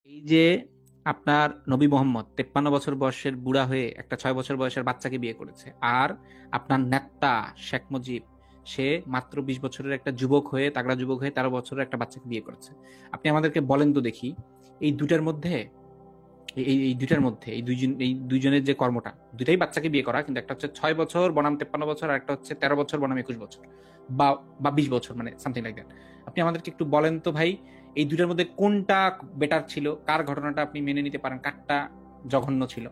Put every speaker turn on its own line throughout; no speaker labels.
এই যে আপনার নবী মোহাম্মদ 53 বছর বয়সের বুড়া হয়ে একটা 6 বছর বয়সের বাচ্চাকে বিয়ে করেছে, আর আপনার নেতা শেখ মুজিব সে মাত্র 20 বছরের একটা যুবক হয়ে, তাগড়া যুবক হয়ে 13 বছরের একটা বাচ্চাকে বিয়ে করেছে। আপনি আমাদেরকে বলেন তো দেখি, এই দুটার মধ্যে এই দুইটার মধ্যে এই দুইজনের যে কর্মটা, দুইটাই বাচ্চাকে বিয়ে করা, কিন্তু একটা হচ্ছে 6 বছর বনাম 53 বছর, আর একটা হচ্ছে 13 বছর বনাম 21 বছর, বা বা 20 বছর, মানে সামথিং লাইক দ্যাট। আপনি আমাদেরকে একটু বলেন তো ভাই, এই দুইটার মধ্যে কোনটা বেটার ছিল, কার ঘটনাটা আপনি মেনে নিতে পারেন, কারটা জঘন্য ছিল?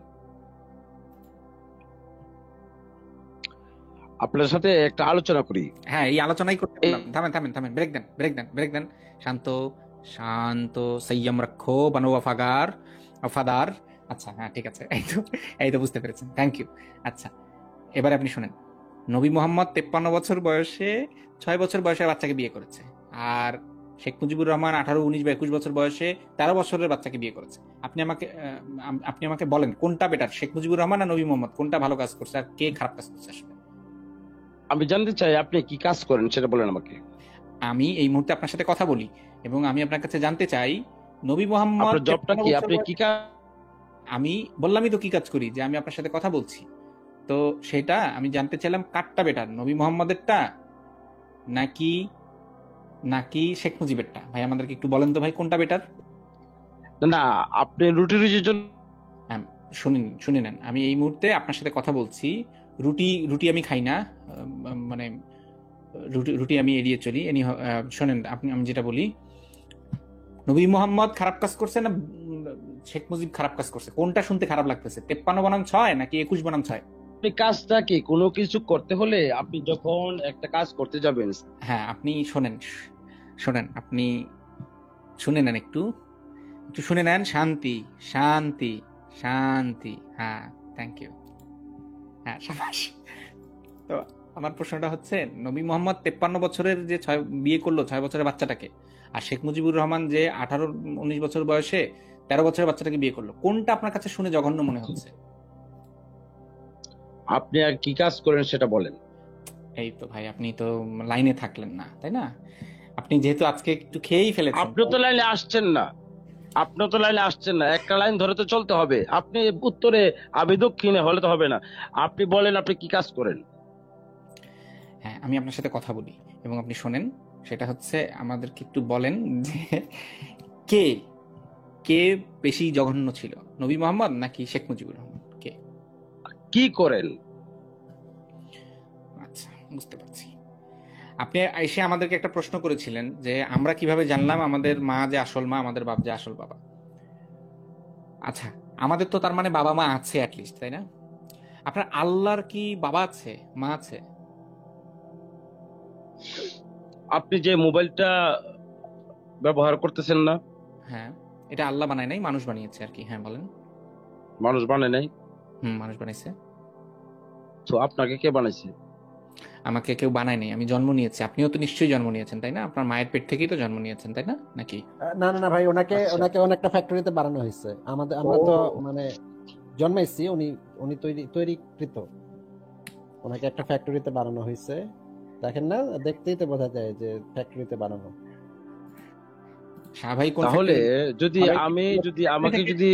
আপনার সাথে একটা আলোচনা করি।
হ্যাঁ, এই আলোচনাই করতে
এই
বললাম। থামেন থামেন থামেন, ব্রেক দেন ব্রেক দেন ব্রেক দেন। শান্ত, শান্ত, সংযম রাখো বানো ওয়াফাগার, ওয়াফাদার। আচ্ছা, হ্যাঁ, ঠিক আছে, এই তো বুঝতে পেরেছেন, থ্যাংক ইউ। আচ্ছা, এবারে আপনি শুনেন। নবী মোহাম্মদ 53 বছর বয়সে 6 বছর বয়সের বাচ্চাকে বিয়ে করেছে, আর শেখ মুজিবুর রহমান 18, 19 বা 21 বছর বয়সে 13 বছরের বাচ্চাকে বিয়ে করেছে। আপনি আমাকে বলেন কোনটা বেটার, শেখ মুজিবুর রহমান আর নবী মোহাম্মদ, কোনটা ভালো কাজ করছে আর কে খারাপ কাজ করছে আসলে?
আমি জানতে চাই আপনি কি কাজ করেন সেটা বলেন আমাকে।
আমি এই মুহূর্তে আপনার সাথে কথা বলি, এবং আমি আপনার কাছে জানতে চাই, নবী মোহাম্মদ
আপনার জবটা
53
কি?
বছর
আপনি
বয়স।
কি কাজ?
আমি বললামই তো কি কাজ করি, যে আমি আপনার সাথে কথা বলছি। তো সেটা আমি জানতে চাইলাম, কারটা বেটার, নবী মোহাম্মদেরটা নাকি নাকি শেখ মুজিবেরটা? ভাই আমাদেরকে একটু বলেন তো ভাই, কোনটা বেটার?
না, আপনি রুটি রুজির জন্য
শুনে নেন, আমি এই মুহূর্তে আপনার সাথে কথা বলছি। রুটি রুটি আমি খাই না, মানে রুটি রুটি আমি এড়িয়ে চলি। শোনেন, আমি যেটা বলি, নবী মোহাম্মদ খারাপ কাজ করছে না শেখ মুজিব খারাপ কাজ করছে, কোনটা শুনতে খারাপ লাগতেছে? 53 বনাম 6 নাকি 21 বনাম 6?
আপনি কাজটা কি, কোনো কিছু করতে হলে আপনি যখন একটা কাজ করতে যাবেন।
হ্যাঁ, আপনি শোনেন, শোনেন, আপনি শুনে নেন, একটু একটু শুনে নেন। শান্তি, শান্তি, শান্তি। হ্যাঁ, থ্যাংক ইউ। হ্যাঁ, সাবাস। তো আমার প্রশ্নটা হচ্ছে, নবী মোহাম্মদ 53 বছরের যে বিয়ে করলো 6 বছরের বাচ্চাটাকে, আর শেখ মুজিবুর রহমান যে 18, 19 বছর বয়সে 13 বছরের বাচ্চাটাকে বিয়ে করলো, কোনটা আপনার কাছে শুনে জঘন্য মনে হচ্ছে?
আপনি আর কি কাজ করেন সেটা বলেন।
এই তো ভাই, আপনি তো লাইনে থাকলেন না, তাই না? আপনি যেহেতু আজকে একটু খেয়েই ফেলেছেন।
আপনি তো লাইনে আসছেন না। আপনি তো লাইনে আসছেন না, একটা লাইন ধরে তো চলতে হবে। আপনি উত্তরে আমি দক্ষিণে হলে তো হবে না। আপনি বলেন আপনি কি কাজ করেন।
হ্যাঁ, আমি আপনার সাথে কথা বলি এবং আপনি শোনেন। সেটা হচ্ছে, আমাদেরকে একটু বলেন যে কে কে বেশি জঘন্য ছিল, নবী মোহাম্মদ নাকি শেখ মুজিবুর রহমান, কে?
কি করেন?
আচ্ছা, বুঝতে পারছি। আপনি এসে আমাদেরকে একটা প্রশ্ন করেছিলেন যে আমরা কিভাবে জানলাম আমাদের মা যে আসল মা, আমাদের বাপ যে আসল বাবা। আচ্ছা, আমাদের তো তার মানে বাবা মা আছে অ্যাটলিস্ট, তাই না? আপনার আল্লাহর কি বাবা আছে, মা আছে?
আপনি যে মোবাইলটা ব্যবহার করতেছেন না,
হ্যাঁ, এটা আল্লাহ বানায় নাই, মানুষ বানিয়েছে আর কি। হ্যাঁ, বলেন।
মানুষ বানায় নাই।
মানুষ বানাইছে।
তো আপনাকে কে বানাইছে?
আমাকে কেউ বানায় নাই, আমি জন্ম নিয়েছি। আপনিও তো নিশ্চয়ই জন্ম নিয়েছেন, তাই না? আপনার মায়ের পেট থেকেই তো জন্ম নিয়েছেন, তাই না, নাকি?
না না না ভাই, ওনাকে
আচ্ছা,
ওনাকে অনেকটা ফ্যাক্টরিতে বানানো হয়েছে। আমরা তো মানে জন্মাইছি, উনি উনি তৈরিকৃত। ওনাকে একটা ফ্যাক্টরিতে বানানো হয়েছে। দেখেন না, দেখতেই তো বোঝা যায় যে ফ্যাক্টরিতে বানানো।
শাহ ভাই কোন
তাহলে
ফ্যাক্টরি?
যদি আমি যদি আমাকে যদি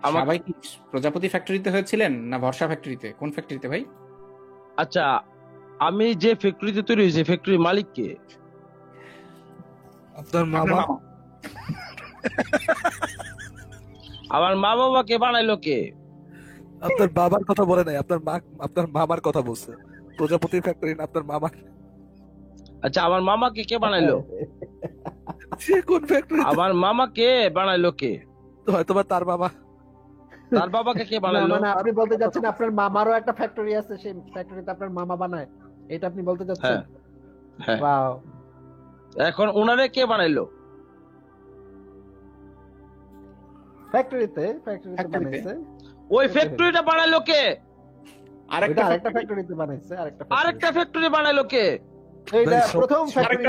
শাহ
আমাকে
ভাই কি প্রজাপতি ফ্যাক্টরিতে হয়েছিলেন না ভরসা ফ্যাক্টরিতে? কোন ফ্যাক্টরিতে ভাই?
আচ্ছা, আমি যে ফ্যাক্টরিতে তৈরি হয়েছে ফ্যাক্টরির মালিক কে?
আপনার মা
আপনার
বাবা।
মামা।
আমার মা বাবাকে বানাইলো কে?
আপনার বাবার কথা বলে নাই, আপনার মা, আপনার মামার কথা বলছে। প্রজাপতি ফ্যাক্টরি না আপনার মামার।
আচ্ছা, আমার মামাকে কে বানাইলো?
সে কোন ফ্যাক্টরি?
আমার মামাকে বানাইলো কে?
হয়তো বা তার মামা।
তার বাবাকে কে
না
বানাইলো?
মানে আপনি বলতে চাচ্ছেন আপনার মামারও একটা ফ্যাক্টরি আছে, সেই ফ্যাক্টরিতে আপনার মামা বানায়, এটা আপনি বলতে চাচ্ছেন?
হ্যাঁ, হ্যাঁ।
ওয়াও।
এখন ওনারে কে বানাইলো?
ফ্যাক্টরিতে
ফ্যাক্টরিতে?
বানাইছে।
ওই ফ্যাক্টরিটা বানাইলো কে?
আরেকটা
আরেকটা
ফ্যাক্টরি।
ফ্যাক্টরিতে বানাইছে,
আরেকটা ফ্যাক্টরি বানাইলো কে?
এইটা
ভাই,
প্রথম ফ্যাক্টরি।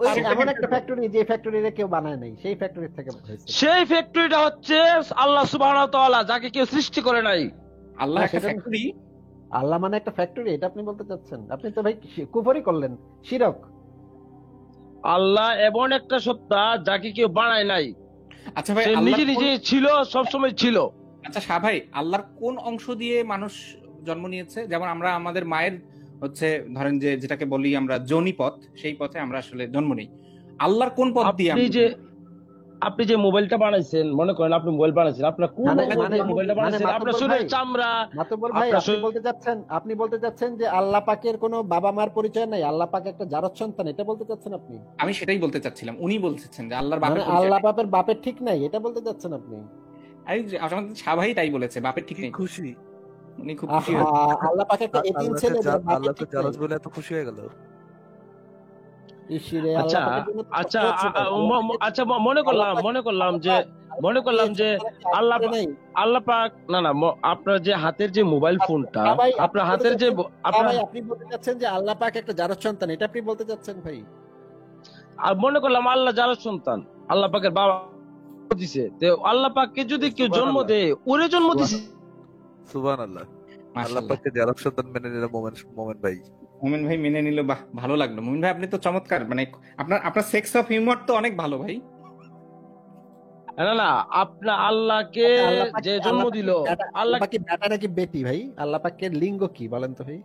আরেকটা
এমন একটা ফ্যাক্টরি যে ফ্যাক্টরিতে কেউ বানায় নাই, সেই ফ্যাক্টরি থেকে হয়েছে।
সেই ফ্যাক্টরিটা হচ্ছে আল্লাহ সুবহানাহু ওয়া তাআলা, যাকে কেউ সৃষ্টি করে নাই।
আল্লাহ
না,
একটা
সেটা
ফ্যাক্টরি?
আল্লাহ মানে একটা ফ্যাক্টরি, এটা আপনি বলতে চাচ্ছেন? আপনি তো ভাই কুফরি করলেন, শিরক।
আল্লাহ এমন একটা সত্তা যাকে কেউ বানায় নাই।
আচ্ছা ভাই,
সে
আল্লাহর
নিজে নিজে ছিল, সবসময় ছিল।
আচ্ছা শাহ ভাই, আল্লাহর কোন অংশ দিয়ে মানুষ জন্ম নিয়েছে? যেমন আমরা আমাদের মায়ের হচ্ছে ধরেন যে যেটাকে বলি আমরা যোনি পথ, সেই পথে আমরা আসলে জন্ম নেই। আল্লাহর কোন পথ দিয়ে
আপনি
আমরা
যে আপনি যে মোবাইলটা বানাইছেন, মনে করেন আপনি মোবাইল বানাইছেন, আপনার কোন
মানে
অঙ্গ
মানে
দিয়ে মোবাইলটা
মানে
বানাইছেন? আপনার
মাতুব্বর
শরীরের
ভাই,
চামড়া,
মাতুব্বর ভাই,
আপনার
আপনি বলতে চাচ্ছেন যে আল্লাহ পাকের কোনো বাবা মার পরিচয় নাই, আল্লাহ পাক একটা জারজ সন্তান, এটা বলতে চাচ্ছেন আপনি?
আমি সেটাই বলতে চাচ্ছিলাম, উনি বলতেছেন যে আল্লাহর
মানে
বাপের পরিচয়
আল্লাহ
নেই।
পাপের বাপের ঠিক নাই, এটা বলতে চাচ্ছেন আপনি?
আমাদের শাহ ভাই তাই বলেছে, বাপের ঠিক
কি
নেই।
খুশি!
উনি খুব খুশি
আহা,
হয়েছে।
আল্লাহ পাক একটা এতিম ছেলে যার বাপের
আল্লাহকে
ঠিক নাই।
জালাজ বলে এত খুশি হয়ে গেল।
ইসিরে,
আচ্ছা
আল্লাহ পাকের জন্য তো
আচ্ছা
কষ্ট হচ্ছে ভাই। আল্লাহ পাকের
আচ্ছা, মনে
আল্লাহ
করলাম
পাক
মনে করলাম
আল্লাহ
যে
পাক আল্লাহ
মনে
পাক
করলাম যে
সন্তানকে আদর
আল্লাহ
করে নাই।
আল্লাহ পাক, না না, আপনার যে হাতের যে মোবাইল ফোনটা,
হ্যাঁ ভাই, আপনি
আপনার
বলতে
হাতের যে
চাচ্ছেন, হ্যাঁ
আপনার
ভাই, আপনি বলতে চাচ্ছেন যে আল্লাহ পাক একটা জারজ সন্তান, এটা আপনি বলতে চাচ্ছেন ভাই?
আর মনে করলাম আল্লাহ যার সন্তান, আল্লাহ পাকের বাবা দিছে, তো আল্লাহ পাককে যদি কেউ জন্ম
সুবহানাল্লাহ,
দেয়, ওরে জন্ম দিছে।
সুবহানাল্লাহ। আল্লাহ
মাশাআল্লাহ,
পাককে জালাজ সন্তান মেনে নিল মোমেন ভাই।
মুমিন ভাই মেনে নিল, বাহ, ভালো লাগলো। মুমিন ভাই আপনি তো চমৎকার, মানে আপনার আপনার সেক্স অফ হিউমার তো অনেক ভালো ভাই।
না না, আপনার আল্লাহকে
আচ্ছা, আল্লাহ পাক
যে
কি-
জন্ম
আল্লাহ পাক
দিল,
কি বেটা,
আল্লাহ
আল্লাহ পাক কি বেটা নাকি বেটি ভাই? আল্লাহ পাকের লিঙ্গ কি বলেন তো ভাই?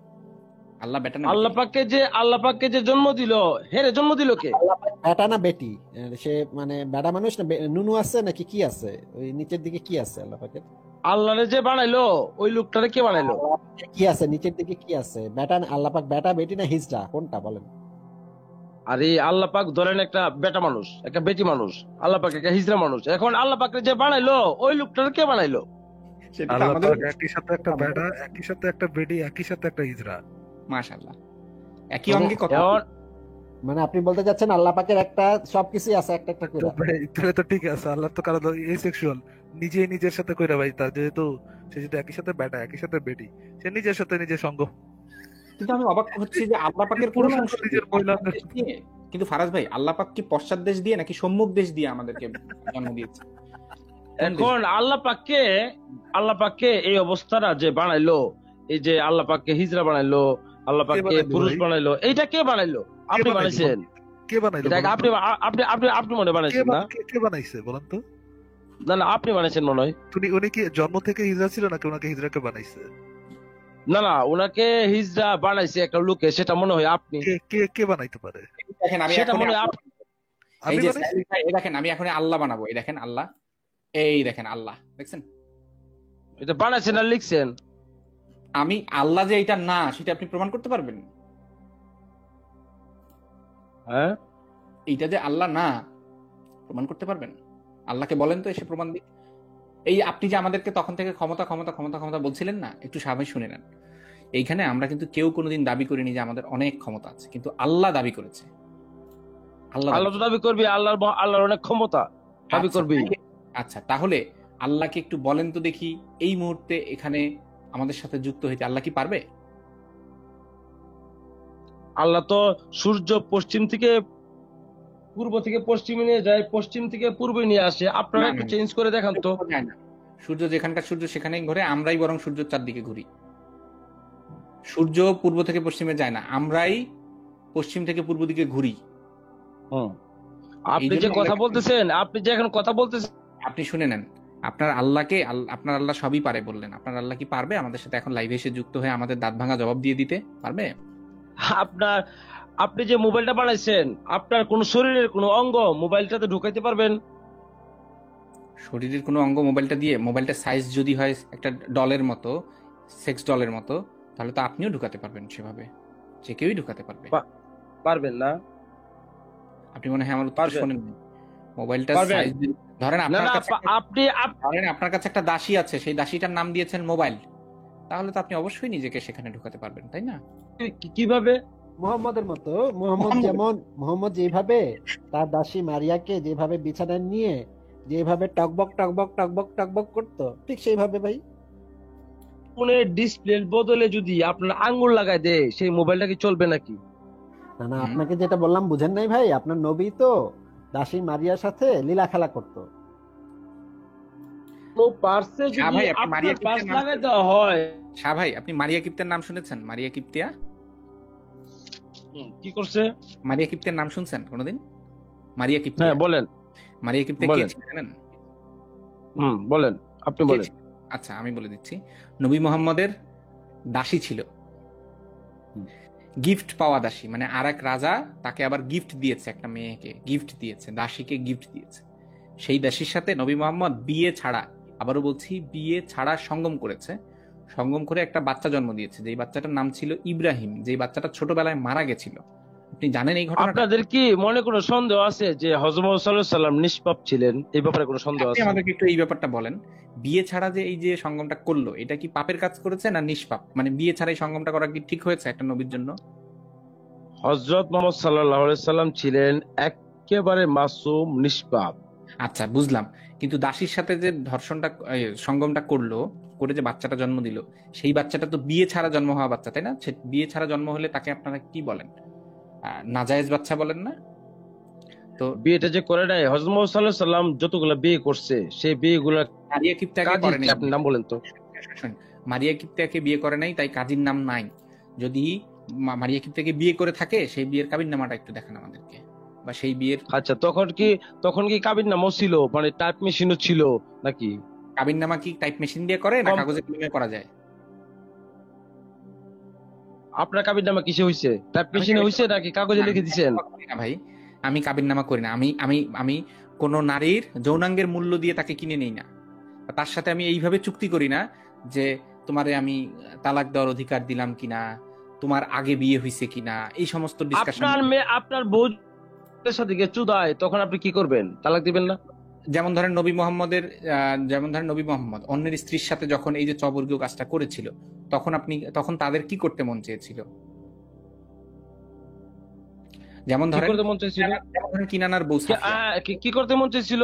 আল্লাহ বেটা না
আল্লাহ
বেটি?
পাককে যে জন্ম দিল, হেরে জন্ম দিল কে?
আল্লাহ পাক বেটা না বেটি? সে মানে বেটা মানুষ না নুনু আছে নাকি কি আছে? ওই নিচের দিকে কি আছে আল্লাহ পাকের?
আল্লাহরে যে বানাইলো, ওই লোকটারে কে বানাইলো?
আল্লাহ পাকের কি আছে নিচের দিকে, কি আছে? বেটা, আল্লাহ পাক বেটা বেটি না হিজড়া, কোনটা বলেন?
আরে আল্লাহ পাক ধরেন একটা বেটা মানুষ, একটা বেটি মানুষ, আল্লাহ পাক একটা হিজড়া মানুষ, এখন আল্লাহ পাককে যে বানাইলো, ওই লোকটারে কে বানাইলো?
সেটা তো
আল্লাহ
আমাদের
পাক একই সাথে একটা বেটা, একই সাথে একটা বেটি, একই সাথে একটা হিজড়া।
মাশাআল্লাহ, একই
মানে
অঙ্গে কথা।
এখন
মানে আপনি বলতে চাচ্ছেন আল্লাহ পাকের একটা সবকিছুই আছে একটা একটা করে?
ভাই তাহলে তো ঠিক আছে, আল্লাহ তো কারো এসেক্সুয়াল, নিজেই নিজের সাথে কইরা ভাই, তার যেহেতু সে যদি একই সাথে বেটা একই সাথে বেটি, সে নিজের সাথে নিজের সঙ্গ।
কিন্তু আমি অবাক হচ্ছি যে আল্লাহ পাকের কোন
পুরুষ
অংশ
নিজের
দিয়ে?
মহিলা
পশ্চাৎ দেশ দিয়ে? কিন্তু ফারাজ ভাই, আল্লাহ পাক কি পশ্চাৎ দেশ দিয়ে নাকি সম্মুখ দেশ দিয়ে আমাদেরকে জন্ম দিয়েছে? কোন দেশ?
এখন আল্লাহ পাককে এই অবস্থাটা যে বানাইলো, এই যে আল্লাহ পাককে হিজড়া বানাইলো, আল্লাহ পাককে
বানাইলো
পুরুষ
ভাই?
বানাইলো, এইটা কে বানাইলো? আপনি
বানাইলো?
বানাইছেন?
কে বানাইলো
এটা
বলেন
আপনি
তো?
আপনি আপনি আপনি মনে বানাইছেন না?
কে বানাইছে বলেন তো?
না না, আপনি বানাইছেন মনে হয়।
উনি কি জন্ম থেকে হিজড়া ছিল নাকি ওনাকে হিজড়াকে বানাইছে?
না না, ওনাকে হিজড়া বানাইছে একটা লোকে, সেটা মনে হয় আপনি।
কে বানাইতে পারে?
দেখেন আমি
সেটা
এখন
মনে হয় আপনি।
এই
আমি
যে
বানাইছি?
সাইলি ভাই, এই দেখেন আমি এখন আল্লাহ বানাবো, এই দেখেন আল্লাহ, এই দেখেন আল্লাহ, দেখছেন?
এটা বানাইছেন আর লিখছেন?
আমি আল্লাহ যে এটা না, সেটা আপনি প্রমাণ করতে পারবেন?
হ্যাঁ,
এইটা যে আল্লাহ না, প্রমাণ করতে পারবেন? আল্লাহকে বলেন তো, এসে প্রমাণ দিক। এই আপনি যে আমাদেরকে তখন থেকে ক্ষমতা ক্ষমতা ক্ষমতা ক্ষমতা বলছিলেন না, একটু স্বাভাবিক শুনে নেন। এইখানে আমরা কিন্তু কেউ কোনোদিন দাবি করিনি যে আমাদের অনেক ক্ষমতা আছে, কিন্তু আল্লাহ দাবি করেছে। আল্লাহ
আল্লাহ তো দাবি করবি, আল্লাহর অনেক ক্ষমতা দাবি
আচ্ছা,
করবি।
আচ্ছা তাহলে আল্লাহকে একটু বলেন তো দেখি, এই মুহূর্তে এখানে আমাদের সাথে যুক্ত হইতে আল্লাহ কি পারবে?
আল্লাহ তো সূর্য পশ্চিম থেকে পূর্ব থেকে পশ্চিমে নিয়ে যায়, পশ্চিম থেকে পূর্বে নিয়ে আসে। আপনারা
না,
একটু
না,
চেঞ্জ করে দেখান তো।
যায় না। সূর্য যেখানকার সূর্য সেখানেই ঘোরে, আমরাই বরং সূর্যের চারদিকে ঘুরি। সূর্য পূর্ব থেকে পশ্চিমে যায় না, আমরাই পশ্চিম থেকে পূর্ব দিকে ঘুরি।
আপনি
এই
যে
জন্য
কথা
আল্লাহকে-
বলতেছেন, আপনি যে এখন কথা বলতেছেন,
আপনি শুনে নেন, আপনার আল্লাহকে আপনার আল্লাহ সবই পারে বললেন, আপনার আল্লাহ কি পারবে আমাদের সাথে এখন লাইভে এসে যুক্ত হয়ে আমাদের দাঁত ভাঙা জবাব দিয়ে দিতে পারবে?
আপনি যে মোবাইলটা বানাইছেন, আপনার কোন শরীরের কোন অঙ্গ মোবাইলটাতে ঢুকাইতে পারবেন?
শরীরের কোনো অঙ্গ মোবাইলটা দিয়ে, মোবাইলটার সাইজ যদি হয় একটা ডলের মতো, সেক্স ডলের মতো, তাহলে তো আপনিও ঢুকাতে পারবেন সেভাবে, যে কেউই ঢুকাতে পারবে।
পারবেন না?
আপনি মনে হয় আমার উত্তর
পারবেন।
শোনেন, মোবাইলটার
পারবেন।
সাইজ ধরেন
না
আপনার
না,
কাছে ধরেন আপনার কাছে একটা দাসী আছে, সেই দাসীটার নাম দিয়েছেন মোবাইল, তাহলে তো আপনি অবশ্যই নিজেকে সেখানে ঢুকাতে পারবেন, তাই না?
কিভাবে?
মোহাম্মদের মতো, মোহাম্মদ যেভাবে তার দাসী মারিয়াকে যেভাবে বিছানায় নিয়ে যেভাবে টকবক টকবক টকবক টকবক করতো, ঠিক সেইভাবে ভাই।
ফোনের ডিসপ্লের বদলে যদি আপনার আঙ্গুল লাগাই দেয়, সেই মোবাইলটা কি চলবে নাকি?
না না, আপনাকে যেটা বললাম বুঝেন নাই ভাই, আপনার নবী তো দাসী মারিয়ার সাথে লীলা খেলা করতো।
তো পার্সে যদি
ভাই, আপনি মারিয়া
আপনার পার্স
কিপ্তের নাম
লাগাই দেওয়া হয়,
শাহ ভাই, আপনি মারিয়া কিপ্তের নাম শুনেছেন? মারিয়া কিপ্তিয়া,
কি করছে?
মারিয়া কিপ্তের নাম শুনছেন কোনোদিন? মারিয়া কিপ্তিয়া,
হ্যাঁ বলেন।
মারিয়া কিপ্তিয়া কে
বলেন।
ছিল জানেন?
বলেন, আপনি
কে
বলেন।
ছিল? আচ্ছা আমি বলে দিচ্ছি, নবী মোহাম্মদের দাসী ছিল,
হুম।
গিফট পাওয়া দাসী, মানে আর এক রাজা তাকে আবার গিফট দিয়েছে, একটা মেয়েকে গিফট দিয়েছে, দাসীকে গিফট দিয়েছে। সেই দাসীর সাথে নবী মোহাম্মদ বিয়ে ছাড়া, আবারও বলছি বিয়ে ছাড়া সঙ্গম করেছে, সঙ্গম করে একটা বাচ্চা জন্ম দিয়েছে, যেই বাচ্চাটার নাম ছিল ইব্রাহিম, যেই বাচ্চাটা ছোটবেলায় মারা গেছিল। আপনি জানেন এই ঘটনাটা?
আপনাদের কি মনে কোনো সন্দেহ আছে যে হযরত মুহাম্মদ সাল্লাল্লাহু আলাইহি সাল্লাম নিষ্পাপ ছিলেন? এই ব্যাপারে কোনো সন্দেহ
আপনি
আছে?
আমাদেরকে একটু এই ব্যাপারটা বলেন, বিয়ে ছাড়া যে এই যে সঙ্গমটা করলো, এটা কি পাপের কাজ করেছে না নিষ্পাপ? মানে বিয়ে ছাড়া এই সঙ্গমটা করা কি ঠিক হয়েছে একটা নবীর জন্য?
হযরত মুহাম্মদ সাল্লাল্লাহু আলাইহি সাল্লাম ছিলেন একেবারে মাসুম, নিষ্পাপ।
আচ্ছা বুঝলাম, কিন্তু দাসীর সাথে যে ধর্ষণটা সঙ্গমটা করলো, করে যে বাচ্চাটা জন্ম দিল, সেই বাচ্চাটা তো বিয়ে ছাড়া জন্ম হওয়া বাচ্চা, তাই না? সে বিয়ে ছাড়া জন্ম হলে তাকে আপনারা কি বলেন? নাজায়েজ বাচ্চা বলেন না? তো
বিয়েটা যে করে নাই, হযরত মুহাম্মদ সাল্লাল্লাহু আলাইহি সাল্লাম যতগুলা বিয়ে করছে, সেই বিয়েগুলা
মারিয়া কিপ্টাকে
কাজী
করে
কি?
নাই।
আপনি নাম বলেন তো।
শোনেন, মারিয়া কিপ্টাকে বিয়ে করে নাই, তাই কাজীর নাম নাই। যদি মারিয়া কিপ্টাকে বিয়ে করে থাকে, সেই বিয়ের কাবিননামাটা একটু দেখান আমাদেরকে, বা সেই বিয়ের
আচ্ছা, তখন কি কাবির নামও ছিল, মানে টাইপ মেশিনও ছিল নাকি?
কাবিননামা কি টাইপ মেশিন দিয়ে করে না
কম-
কাগজে কলমে করা যায়?
আপনার কাবির নামা কিসে হইছে? টাইপ
আমি
মেশিনে হইছে নাকি কাগজে লিখে দিছেন?
করি না ভাই, আমি কাবিননামা করি না। আমি আমি আমি কোন নারীর যৌনাঙ্গের মূল্য দিয়ে তাকে কিনে নেই না। তার সাথে আমি এইভাবে চুক্তি করি না যে তোমারে আমি তালাক দেওয়ার অধিকার দিলাম কিনা, তোমার আগে বিয়ে হয়েছে কিনা, এই সমস্ত ডিসকাশন।
আপনার বউর সাথে গিয়ে চুদায়, তখন আপনি কি করবেন? তালাক দিবেন না?
যেমন ধরেন নবী মোহাম্মদ অন্যের স্ত্রীর সাথে যখন এই যে চবর্গীয় কাজটা করেছিল, তখন তাদের কি করতে মন চেয়েছিল? যেমন
কি
ধরেন
করতে মন চাইছিল?
কিনানার বউ সাফিয়া।
কি করতে মন চাইছিল?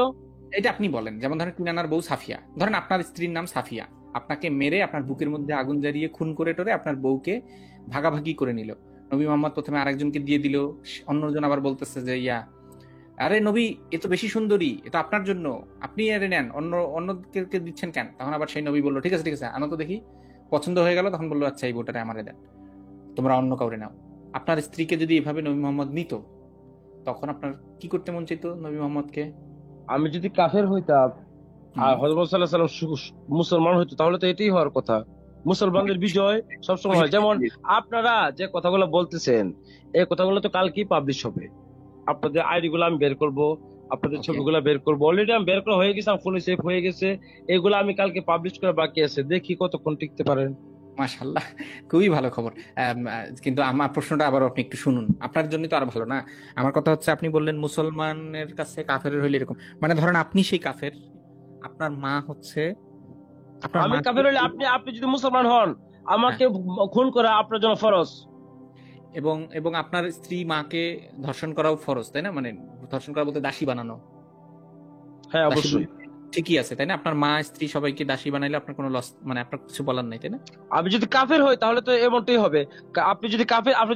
এটা আপনি বলেন। যেমন ধরেন কিনানার বউ সাফিয়া, ধরেন আপনার স্ত্রীর নাম সাফিয়া, আপনাকে মেরে আপনার বুকের মধ্যে আগুন জ্বালিয়ে খুন করে টরে আপনার বউকে ভাগাভাগি করে নিল। নবী মোহাম্মদ প্রথমে আরেকজনকে দিয়ে দিল, অন্যজন আবার বলতেছে যে আরে নবী, এ তো বেশি সুন্দরী, এটা আপনার জন্য, আপনি আরে নেন, অন্যকে দিচ্ছেন কেন? তখন আবার সেই নবী বললো ঠিক আছে ঠিক আছে, আনো তো দেখি। পছন্দ হয়ে গেল, তখন বললো আচ্ছা এই বউটারে আমারে দেন, তোমরা অন্য কাউরে নাও। আপনার স্ত্রীকে যদি এভাবে নবী মোহাম্মদ নিত, তখন আপনার কি করতে মন চাইতো নবী মোহাম্মদকে?
আমি যদি কাফের হইতাম আর হযরত সাল্লাল্লাহু আলাইহি সাল্লাম মুসলমান হইতো, তাহলে তো এটাই হওয়ার কথা। মুসলমানদের বিজয় সবসময় হয়। যেমন আপনারা যে কথাগুলো বলতেছেন, এই কথাগুলো তো কালকেই পাবলিশ হবে। আপনাদের আইডি গুলো আমি বের করব, আপনাদের
Okay.
ছবিগুলো বের করবো। অলরেডি আমি বের করা হয়ে গেছে, আমার ফোনে সেভ হয়ে গেছে। এগুলো আমি কালকে পাবলিশ করা বাকি আছে, দেখি কতক্ষণ টিকতে পারেন।
মাশাল্লাহ, খুবই ভালো খবর। কিন্তু আমার প্রশ্নটা আবার আপনি একটু শুনুন, আপনার জন্য তো আরো ভালো না? আমার কথা হচ্ছে, আপনি বললেন মুসলমানের কাছে কাফের হইলে এরকম, মানে ধরেন আপনি সেই কাফের, আপনার মা হচ্ছে, আপনার
আমি
মা
কাফের হলে আপনি যদি মুসলমান হন, আমাকে খুন করা আপনার জন্য ফরজ।
এবং এবং আপনার স্ত্রী মাকে ধর্ষণ করাও ফরজ, তাই না? মানে ধর্ষণ করা বলতে দাসী বানানো।
হ্যাঁ,
দাসী
অবশ্যই।
ঠিকই আছে, তাই না? আপনার মা স্ত্রী সবাইকে দাসী বানাইলে আপনার কোনো লস, মানে আপনার কিছু বলার নাই, তাই না?
আমি যদি কাফের হই তাহলে তো এমনটাই হবে। আপনি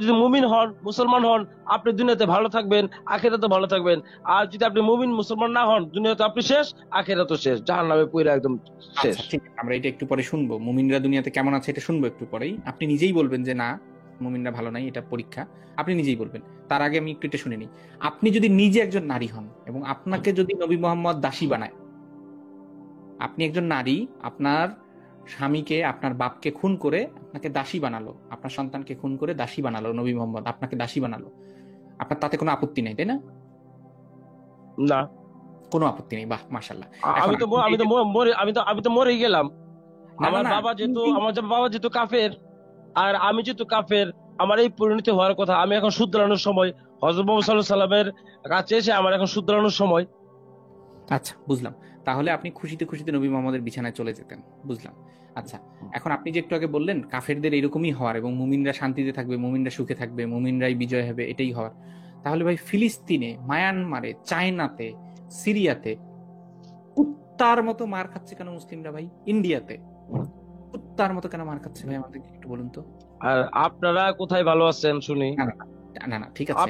যদি মুমিন হন, মুসলমান হন, আপনি দুনিয়াতে ভালো থাকবেন, আখিরাতে ভালো থাকবেন। আর যদি আপনি মুমিন মুসলমান না হন, দুনিয়াতে আপনি শেষ, আখিরাতে শেষ, জাহান্নামে পুরা একদম শেষ।
আচ্ছা ঠিক আছে, আমরা এটা একটু পরে শুনবো, মুমিনরা দুনিয়াতে কেমন আছে এটা শুনবো একটু পরেই। আপনি নিজেই বলবেন যে না, মুমিনরা ভালো নাই, এটা পরীক্ষা, আপনি নিজেই বলবেন। তার আগে আমি একটু এটা শুনে নিই। আপনি যদি নিজে একজন নারী হন এবং আপনাকে যদি নবী মোহাম্মদ দাসী বানায়, আপনি একজন নারী, আপনার স্বামীকে, আপনার বাপকে খুন করে আপনাকে দাসী বানালো, আপনার সন্তানকে খুন করে দাসী বানালো, নবী মোহাম্মদ আপনাকে দাসী বানালো, আপনার তাতে কোনো আপত্তি নেই, তাই না?
না,
কোনো আপত্তি নেই, বাহ মাশাআল্লাহ।
আমি তো মরে গেলাম।
না,
আমার
না,
বাবা যেহেতু কাফের, আর আমি যেহেতু কাফের, আমার এই পরিণতি হওয়ার কথা। আমি এখন শুধরানোর সময়, হযরত মুহাম্মদ সাল্লাল্লাহু আলাইহি সাল্লামের কাছে এসে আমার এখন শুধরানোর সময়।
আচ্ছা বুঝলাম, তাহলে আপনি খুশিতে খুশিতে নবী মোহাম্মদের বিছানায় চলে যেতেন, বুঝলাম। আচ্ছা, এখন আপনি যে একটু আগে বললেন কাফেরদের এরকমই হওয়ার, এবং মুমিনরা শান্তিতে থাকবে, মুমিনরা সুখে থাকবে, মুমিনরাই বিজয় হবে, এটাই হওয়ার। তাহলে ভাই ফিলিস্তিনে, মায়ানমারে, চায়নাতে, সিরিয়াতে কুত্তার মতো মার খাচ্ছে কেন মুসলিমরা ভাই? ইন্ডিয়াতে কুত্তার মতো কেন মার খাচ্ছে ভাই? আমাদেরকে একটু বলুন তো।
আর আপনারা কোথায় ভালো আছেন শুনি?
না না না না, ঠিক আছে,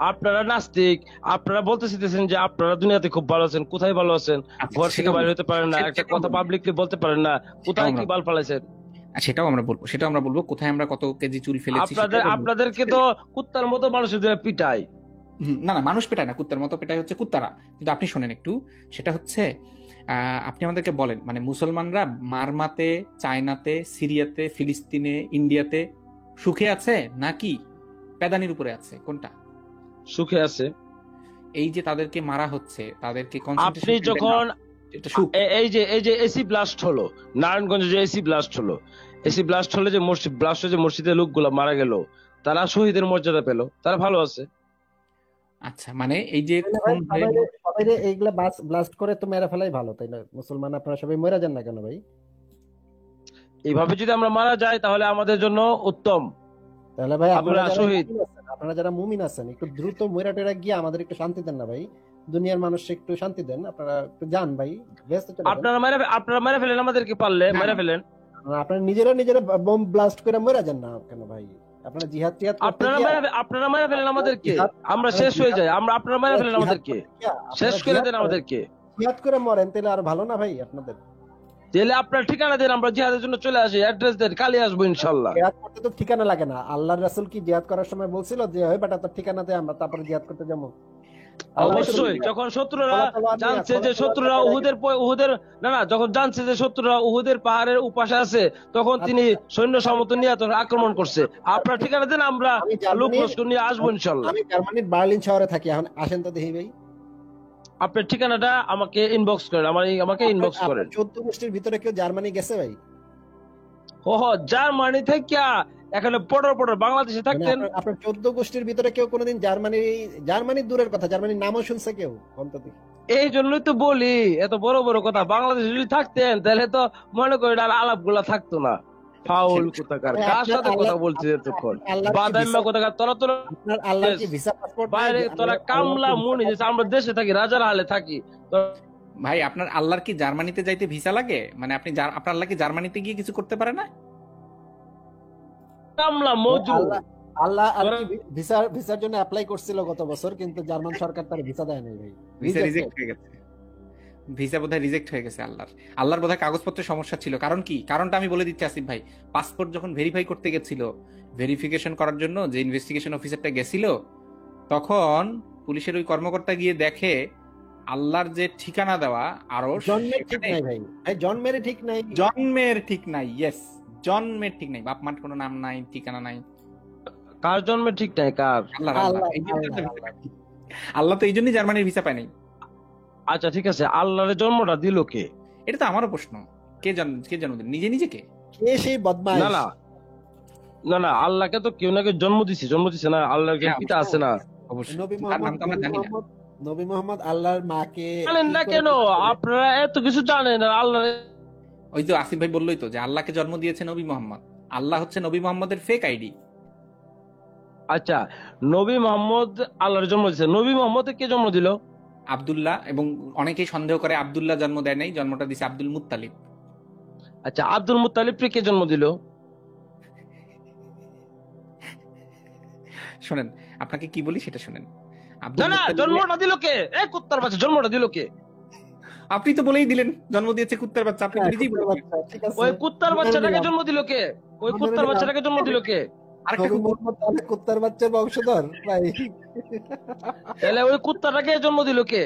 আপনারা নাস্তিক, আপনারা বলতে চাইতেছেন যে আপনারা দুনিয়াতে খুব ভালো আছেন। কোথায় ভালো আছেন?
আচ্ছা,
ঘর থেকে
সেটাও
বাইরে হতে পারেন না, একটা কথা পাবলিকলি বলতে পারেন না, কোথায় কি বাল ফালাইছেন?
সেটাও আমরা বলবো কোথায় আমরা কত কেজি চুল ফেলেছি, সেটাও বলবো।
আপনাদেরকে তো কুত্তার মতো মানুষের দিয়ে পিটায়।
না না, মানুষ পেটায় না, কুত্তার মতো পেটায় হচ্ছে কুত্তারা। কিন্তু আপনি শোনেন একটু, সেটা হচ্ছে আপনি আমাদেরকে বলেন, মানে মুসলমানরা মারমাতে, চায়নাতে, সিরিয়াতে, ফিলিস্তিনে, ইন্ডিয়াতে সুখে আছে নাকি প্যাদানির উপরে আছে, কোনটা?
সুখে আছে।
এই যে তাদেরকে মারা হচ্ছে, তাদেরকে
আপনি
কনসেন্ট্রেশন
যখন
এটা সুখ।
এই যে এসি ব্লাস্ট হলো, নারায়ণগঞ্জে যে এসি ব্লাস্ট হলো, এসি ব্লাস্ট হলে যে মসজিদ ব্লাস্ট হয়ে যে মসজিদের লোকগুলা মারা গেল, তারা শহীদের মর্যাদা পেল, তারা ভালো আছে।
আচ্ছা, মানে এই যে
তাহলে ভাই
খুন হয়ে
সবাই এইগুলা ব্লাস্ট করে তো মেরে ফেলাই ভালো, তাই না? মুসলমান আপনারা সবাই মরে যান না কেন ভাই?
এইভাবে যদি আমরা মারা যাই তাহলে আমাদের জন্য উত্তম।
তাহলে ভাই
আমরা শহীদ।
আপনারা যারা মুমিন আছেন একটু দ্রুত মইরা টেরা গিয়ে আমাদের একটু শান্তি দেন না ভাই, দুনিয়ার মানুষকে একটু শান্তি দেন, আপনারা একটু যান ভাই, ব্যস্ত চলে যান।
আপনারা মেরে ফেলেন, আমাদেরকে পারলে মেরে ফেলেন।
আপনারা নিজেরা বোম ব্লাস্ট করে মরে যান না কেন ভাই? আপনারা জিহাদ টিহাদ করতে
আপনারা মেরে ফেলেন আমাদেরকে, আমরা শেষ হয়ে যাই। আপনারা মেরে ফেলেন আমাদেরকে, শেষ করে দেন আমাদেরকে।
জিহাদ করে মরেন তাহলে আর ভালো না ভাই আপনাদের?
তাহলে আপনার ঠিকানা দেন, আমরা জিহাদের জন্য চলে আসি, অ্যাড্রেস দেন, কালই আসবো ইনশাল্লাহ।
জিহাদ করতে তো ঠিকানা লাগে না। আল্লাহর রাসূল কি জিহাদ করার সময় বলছিল যে ওই বেটা তোর ঠিকানা দে, আমরা তারপরে জিহাদ করতে যাবো?
অবশ্যই যখন শত্রুরা জানছে যে শত্রুরা উহুদের যখন জানছে যে শত্রুরা উহুদের পাহাড়ের উপাসে আছে, তখন তিনি সৈন্য সমর্থন নিয়ে তখন আক্রমণ করছে। আপনার ঠিকানা দেন, আমরা লোক লস্কর নিয়ে আসবো ইনশাল্লাহ।
আমি জার্মানির বার্লিন শহরে থাকি, এখন আসেন তো দেখি ভাই।
আপনার ঠিকানাটা আমাকে ইনবক্স করেন, আমাকে ইনবক্স করেন।
14 গোষ্ঠীর ভিতরে কেউ জার্মানি গেছে ভাই?
জার্মানি থেকে এখানে পড়র বাংলাদেশে থাকতেন।
আপনার 14 গোষ্ঠীর ভিতরে কেউ কোনোদিন জার্মানি দূরের কথা, জার্মানির নামও শুনছে কেউ? অন্তত
এই জন্যই তো বলি, এত বড় বড় কথা। বাংলাদেশে যদি থাকতেন তাহলে তো মনে করেন আর আলাপ গুলা থাকতো না। ফাউল কোথাকার, কার সাথে কথা বলছিস এতক্ষণ? বাদাম্মা কোথাকার,
আপনার আল্লাহ কি ভিসা পাসপোর্ট
বাইরে তোরা কামলা মনে যে আমরা দেশে থাকি, রাজার হালে থাকি।
ভাই আপনার আল্লাহর কি জার্মানিতে যাইতে ভিসা লাগে? মানে আপনার আল্লাহ কি জার্মানিতে গিয়ে কিছু করতে পারে না?
কামলা মজু
আল্লাহ আর কি ভিসার জন্য অ্যাপ্লাই করছিল গত বছর, কিন্তু জার্মান সরকার তার ভিসা দেয় নাই ভাই।
ভিসা রিজেক্ট হয়ে গেছে, ভিসা বোধহয় রিজেক্ট হয়ে গেছে আল্লাহর বোধহয় কাগজপত্রের সমস্যা ছিল। কারণ কি, কারণটা আমি বলে দিচ্ছি আসিফ ভাই। পাসপোর্ট যখন ভেরিফাই করতে গেছিল, ভেরিফিকেশন করার জন্য যে ইনভেস্টিগেশন অফিসারটা গেছিল, তখন পুলিশের ওই কর্মকর্তা গিয়ে দেখে আল্লাহর যে ঠিকানা দেওয়া আরো
জন্মের ঠিক নাই ভাই, জন্মের ঠিক নাই,
জন্মের ঠিক নাই। ইয়েস, জন্মের ঠিক নাই, বাপ মার কোনো নাম নাই, ঠিকানা নাই।
কার জন্মের ঠিক নাই? কার?
আল্লাহ তো এই জন্যই জার্মানির ভিসা পায় নাই।
আচ্ছা ঠিক আছে, আল্লাহর জন্মটা দিল কে?
এটা তো আমারও প্রশ্ন। কে জন্ম দিল? নিজেকে?
কে সেই বদমাইশ?
না আল্লাহকে তো কেউ না কেউ জন্ম দিছে না? আল্লাহর পিতা আছে না?
অবশ্যই।
নবী মুহাম্মদ আল্লাহর মাকে
জানেন না কেন? আপনারা এত কিছু জানেন না। আল্লাহ,
ওই তো আসিফ ভাই বললোই তো যে আল্লাহকে জন্ম দিয়েছে নবী মোহাম্মদ। আল্লাহ হচ্ছে নবী মোহাম্মদের ফেক আইডি।
আচ্ছা, নবী মোহাম্মদ আল্লাহর জন্ম দিয়েছে, নবী মোহাম্মদ কে জন্ম দিল?
আব্দুল্লাহ, এবং অনেকেই সন্দেহ করে আব্দুল্লাহ জন্ম দেয় নাই, জন্মটা দিছে আব্দুল মুত্তালিব।
আচ্ছা, আব্দুল মুত্তালিব কে জন্ম দিল?
শোনেন, আপনাকে কি বলি সেটা শোনেন।
না জন্মটা দিল কে? এই কুত্তার বাচ্চা, জন্মটা দিল কে?
আপনি তো বলেই দিলেন জন্ম দিয়েছে কুত্তার বাচ্চা। আপনি তো নিজেই বললেন।
ওই কুত্তার বাচ্চাটাকে জন্ম দিল কে? ওই কুত্তার বাচ্চাটাকে জন্ম দিল কে?
আরেকটা
কুত্তার বাচ্চার বংশধর ভাই।
তাহলে ওই কুত্তাটাকে জন্ম দিল কে?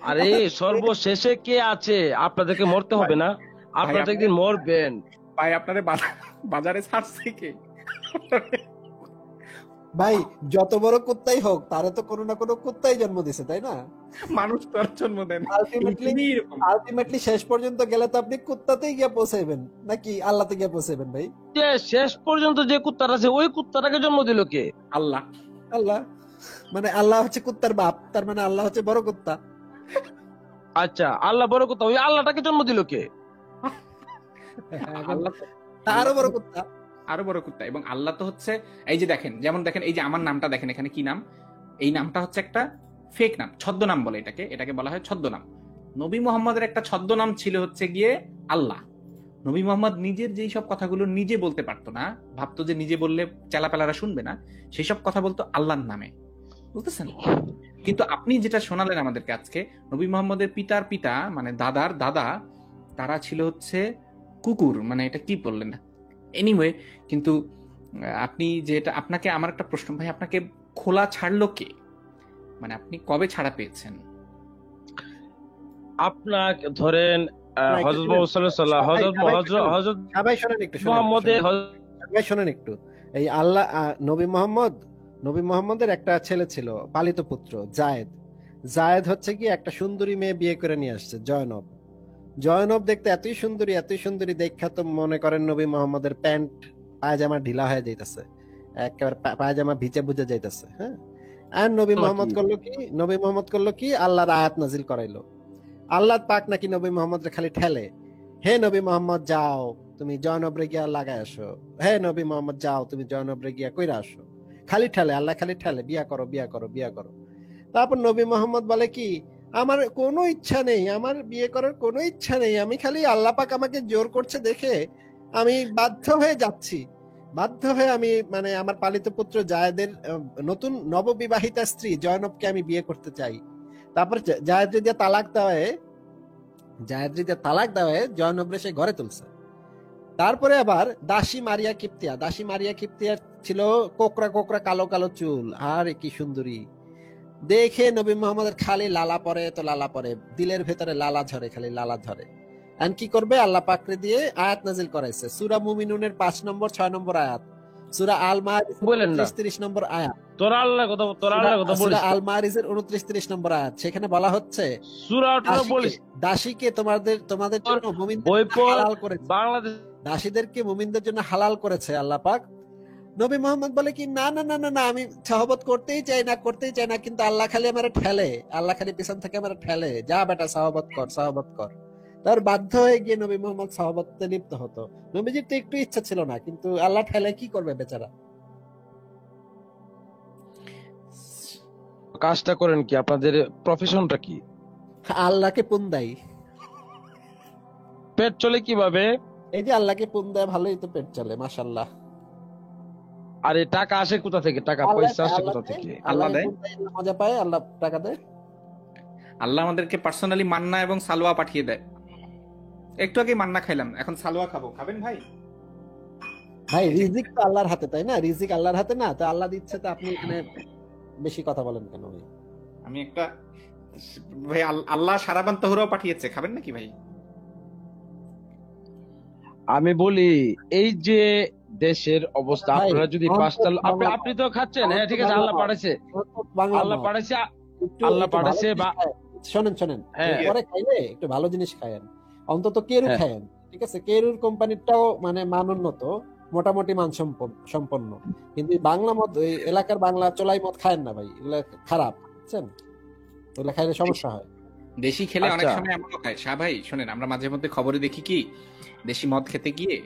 আরে সর্বশেষে কে আছে? আপনাদেরকে মরতে হবে না? আপনারা একদিন মরবেন
ভাই। আপনারে বাজারে ছাড়ছে কে?
ভাই যত বড় কুত্তাই হোক, তারে তো কোনো না কোনো কুত্তাই জন্ম দিছে, তাই না?
মানুষ তো আর জন্ম দেন।
আলটিমেটলি শেষ পর্যন্ত গেলে তো আপনি কুত্তাতেই গিয়ে পৌঁছাইবেন, নাকি আল্লাহতে গিয়ে পৌঁছাইবেন ভাই?
যে শেষ পর্যন্ত যে কুত্তাটা আছে, ওই কুত্তাটাকে জন্ম দিল কে?
আল্লাহ। মানে আল্লাহ হচ্ছে কুত্তার বাপ, তার মানে আল্লাহ হচ্ছে বড় কুত্তা।
আচ্ছা, আল্লাহ বড় কুত্তা, ওই আল্লাহটাকে জন্ম দিল কে?
আল্লাহ
আরো বড় কুত্তা,
আরো বড় কুত্তা। এবং আল্লাহ তো হচ্ছে, এই যে দেখেন, যেমন দেখেন এই যে আমার নামটা দেখেন, এখানে কি নাম? এই নামটা হচ্ছে একটা ফেক নাম, ছদ্মনাম বলে এটাকে বলা হয় ছদ্মনাম। নবী মোহাম্মদের একটা ছদ্মনাম ছিল হচ্ছে গিয়ে আল্লাহ। নবী মোহাম্মদ নিজের যেই সব কথাগুলো নিজে বলতে পারতো না, ভাবতো যে নিজে বললে চেলাপেলারা শুনবে না, সেই সব কথা বলতো আল্লাহর নামে, বুঝতেছেন? কিন্তু আপনি যেটা শোনালেন আমাদেরকে আজকে, নবী মোহাম্মদের পিতার পিতা মানে দাদার দাদা, তারা ছিল হচ্ছে কুকুর। মানে এটা কি বললেন না? এনিওয়ে, কিন্তু আপনি যেটা, আপনাকে আমার একটা প্রশ্ন ভাই, আপনাকে খোলা ছাড়লো কে? মানে আপনি কবে ছাড়া পেয়েছেন?
আপনাকে ধরেন
না, একটু
হযরত
শুনেন।
মুহাম্মদ সাল্লাল্লাহু আলাইহি সাল্লাম,
সবাই সবাই শোনেন।
হযরত
সবাই শোনেন একটু, শোনেন একটু,
মুহাম্মদের
শোনেন। সবাই শোনেন একটু। এই আল্লাহ নবী মোহাম্মদের একটা ছেলে ছিল, পালিত পুত্র জায়েদ। জায়েদ হচ্ছে কি একটা সুন্দরী মেয়ে বিয়ে করে নিয়ে আসছে, জয়নব। জয়নব দেখতে এতই সুন্দরী দেখা তো মনে করেন নবী মোহাম্মদের প্যান্ট পায়জামা ঢিলা হয়ে যাইতেছে, একেবারে পায়জামা ভিজে বুঝে যাইতেছে। হ্যাঁ, আর নবী মোহাম্মদ করলো কি আল্লাহর আয়াত নাজিল করাইলো। আল্লাহ পাক নাকি নবী মোহাম্মদ খালি ঠেলে, হে নবী মোহাম্মদ যাও তুমি জয়নবরে গিয়া লাগাই আসো, হে নবী মোহাম্মদ যাও তুমি জয়নবরে গিয়া কইরা আসো। খালি ঠেলে, আল্লাহ খালি ঠেলে, বিয়া করো বিয়া করো বিয়া করো। তারপর নবী মোহাম্মদ বলে কি, আমার কোনো ইচ্ছা নেই, আমার বিয়ে করার কোনো ইচ্ছা নেই, আমি খালি আল্লাহ পাক আমাকে জোর করছে দেখে আমি বাধ্য হয়ে যাচ্ছি। বাধ্য হয়ে আমি মানে আমার পালিত পুত্র জায়েদের নতুন নববিবাহিতা স্ত্রী জয়নবকে আমি বিয়ে করতে চাই। তারপর জায়েদ দিয়ে তালাক দেওয়া জয়নবরে সে ঘরে তুলছে। তারপরে আবার দাসী মারিয়া কিপ্তিয়া ছিল কোকড়া কোকড়া কালো কালো চুল, আর কি সুন্দরী দেখে নবী মোহাম্মদের খালি লালা পরে তো লালা পরে, দিলের ভেতরে লালা ঝরে, খালি লালা ঝরে। এন্ড কি করবে, আল্লাহ পাকরে দিয়ে আয়াত নাজিল করাইছে, সূরা মুমিনুনের 5 নম্বর 6 নম্বর আয়াত, সূরা আল মারিজ
বলেন না
30 নম্বর আয়াত,
তোরা আল্লাহর কথা
সূরা
বলিস
আল মারিজের 29-30 নম্বর আয়াত। সেখানে বলা হচ্ছে
সূরাটা বলিস
দাসীকে তোমাদের জন্য মুমিনদের
বই
জন্য
পড়
হালাল করেছে,
বাংলাদেশ।
দাসীদেরকে মুমিনদের জন্য হালাল করেছে আল্লাহ পাক। নবী মোহাম্মদ বলে কি, না না না না না, আমি সাহাবত করতেই চাই না, কিন্তু আল্লাহ খালি আমারে ঠেলে, আল্লাহ খালি পিছন থেকে আমারে ঠেলে, যা বেটা সাহাবত কর। তার বাধ্য হয়ে গিয়ে নবী মোহাম্মদ সাহাবতে লিপ্ত হতো। নবীজির তো একটু ইচ্ছা ছিল না, কিন্তু আল্লাহ ঠেলে, কি করবে বেচারা।
কাজটা করেন কি, আপনাদের প্রফেশনটা কি?
আল্লাহকে পুন দেয়।
পেট চলে কিভাবে?
এই যে আল্লাহকে পুন দেয়, ভালোই তো পেট চলে, মাশাআল্লাহ।
আর এই টাকা আসে কোথা থেকে? টাকা পয়সা আসে কোথা থেকে?
আল্লাহ দেয়।
মজা পায়, আল্লাহ টাকা দেয়।
আল্লাহ আমাদেরকে পার্সোনালি মান্না এবং সালোয়া পাঠিয়ে দেয়। একটু আগে মান্না খাইলাম, এখন সালোয়া খাবো, খাবেন ভাই?
ভাই রিজিক তো আল্লাহর হাতে, তাই না? রিজিক আল্লাহর হাতে না, তো আল্লাহ দিচ্ছে, তো আপনি এখানে বেশি কথা বলেন কেন ভাই?
আমি একটা ভাই আল্লাহ সারাবান তহুরাও পাঠিয়েছে, খাবেন নাকি ভাই?
আমি বলি এই যে দেশের অবস্থা,
ভাই,
আপনারা যদি
অন্তত
পাঁচটা
বাংলা
আপনি তো খাচ্ছেন, হ্যাঁ ঠিক আছে, আল্লাহ পাঠাইছে,
বাংলা
আল্লাহ
নয়।
পাঠাইছে,
একটু
আল্লাহ
একটু ভালো
পাঠাইছে
জিনিস
বা
খায়েন। শোনেন
হ্যাঁ
এরপরে খাইলে একটু ভালো জিনিস খায়েন, অন্তত কেরু
হ্যাঁ
খায়েন, ঠিক আছে? কেরুর কোম্পানিটাও মানে মানোন্নত, মোটামুটি সম্পন্ন। কিন্তু এই বাংলা মদ, এই এলাকার বাংলা চোলাই মদ খায়েন না ভাই, এগুলা খারাপ, বুঝছেন? এগুলা খাইলে সমস্যা হয়।
দেশি খেলে অনেক
আচ্ছা
সময় এমনও হয় শাহ ভাই, শোনেন, আমরা মাঝে মধ্যে খবরে দেখি কি দেশি মদ খেতে গিয়ে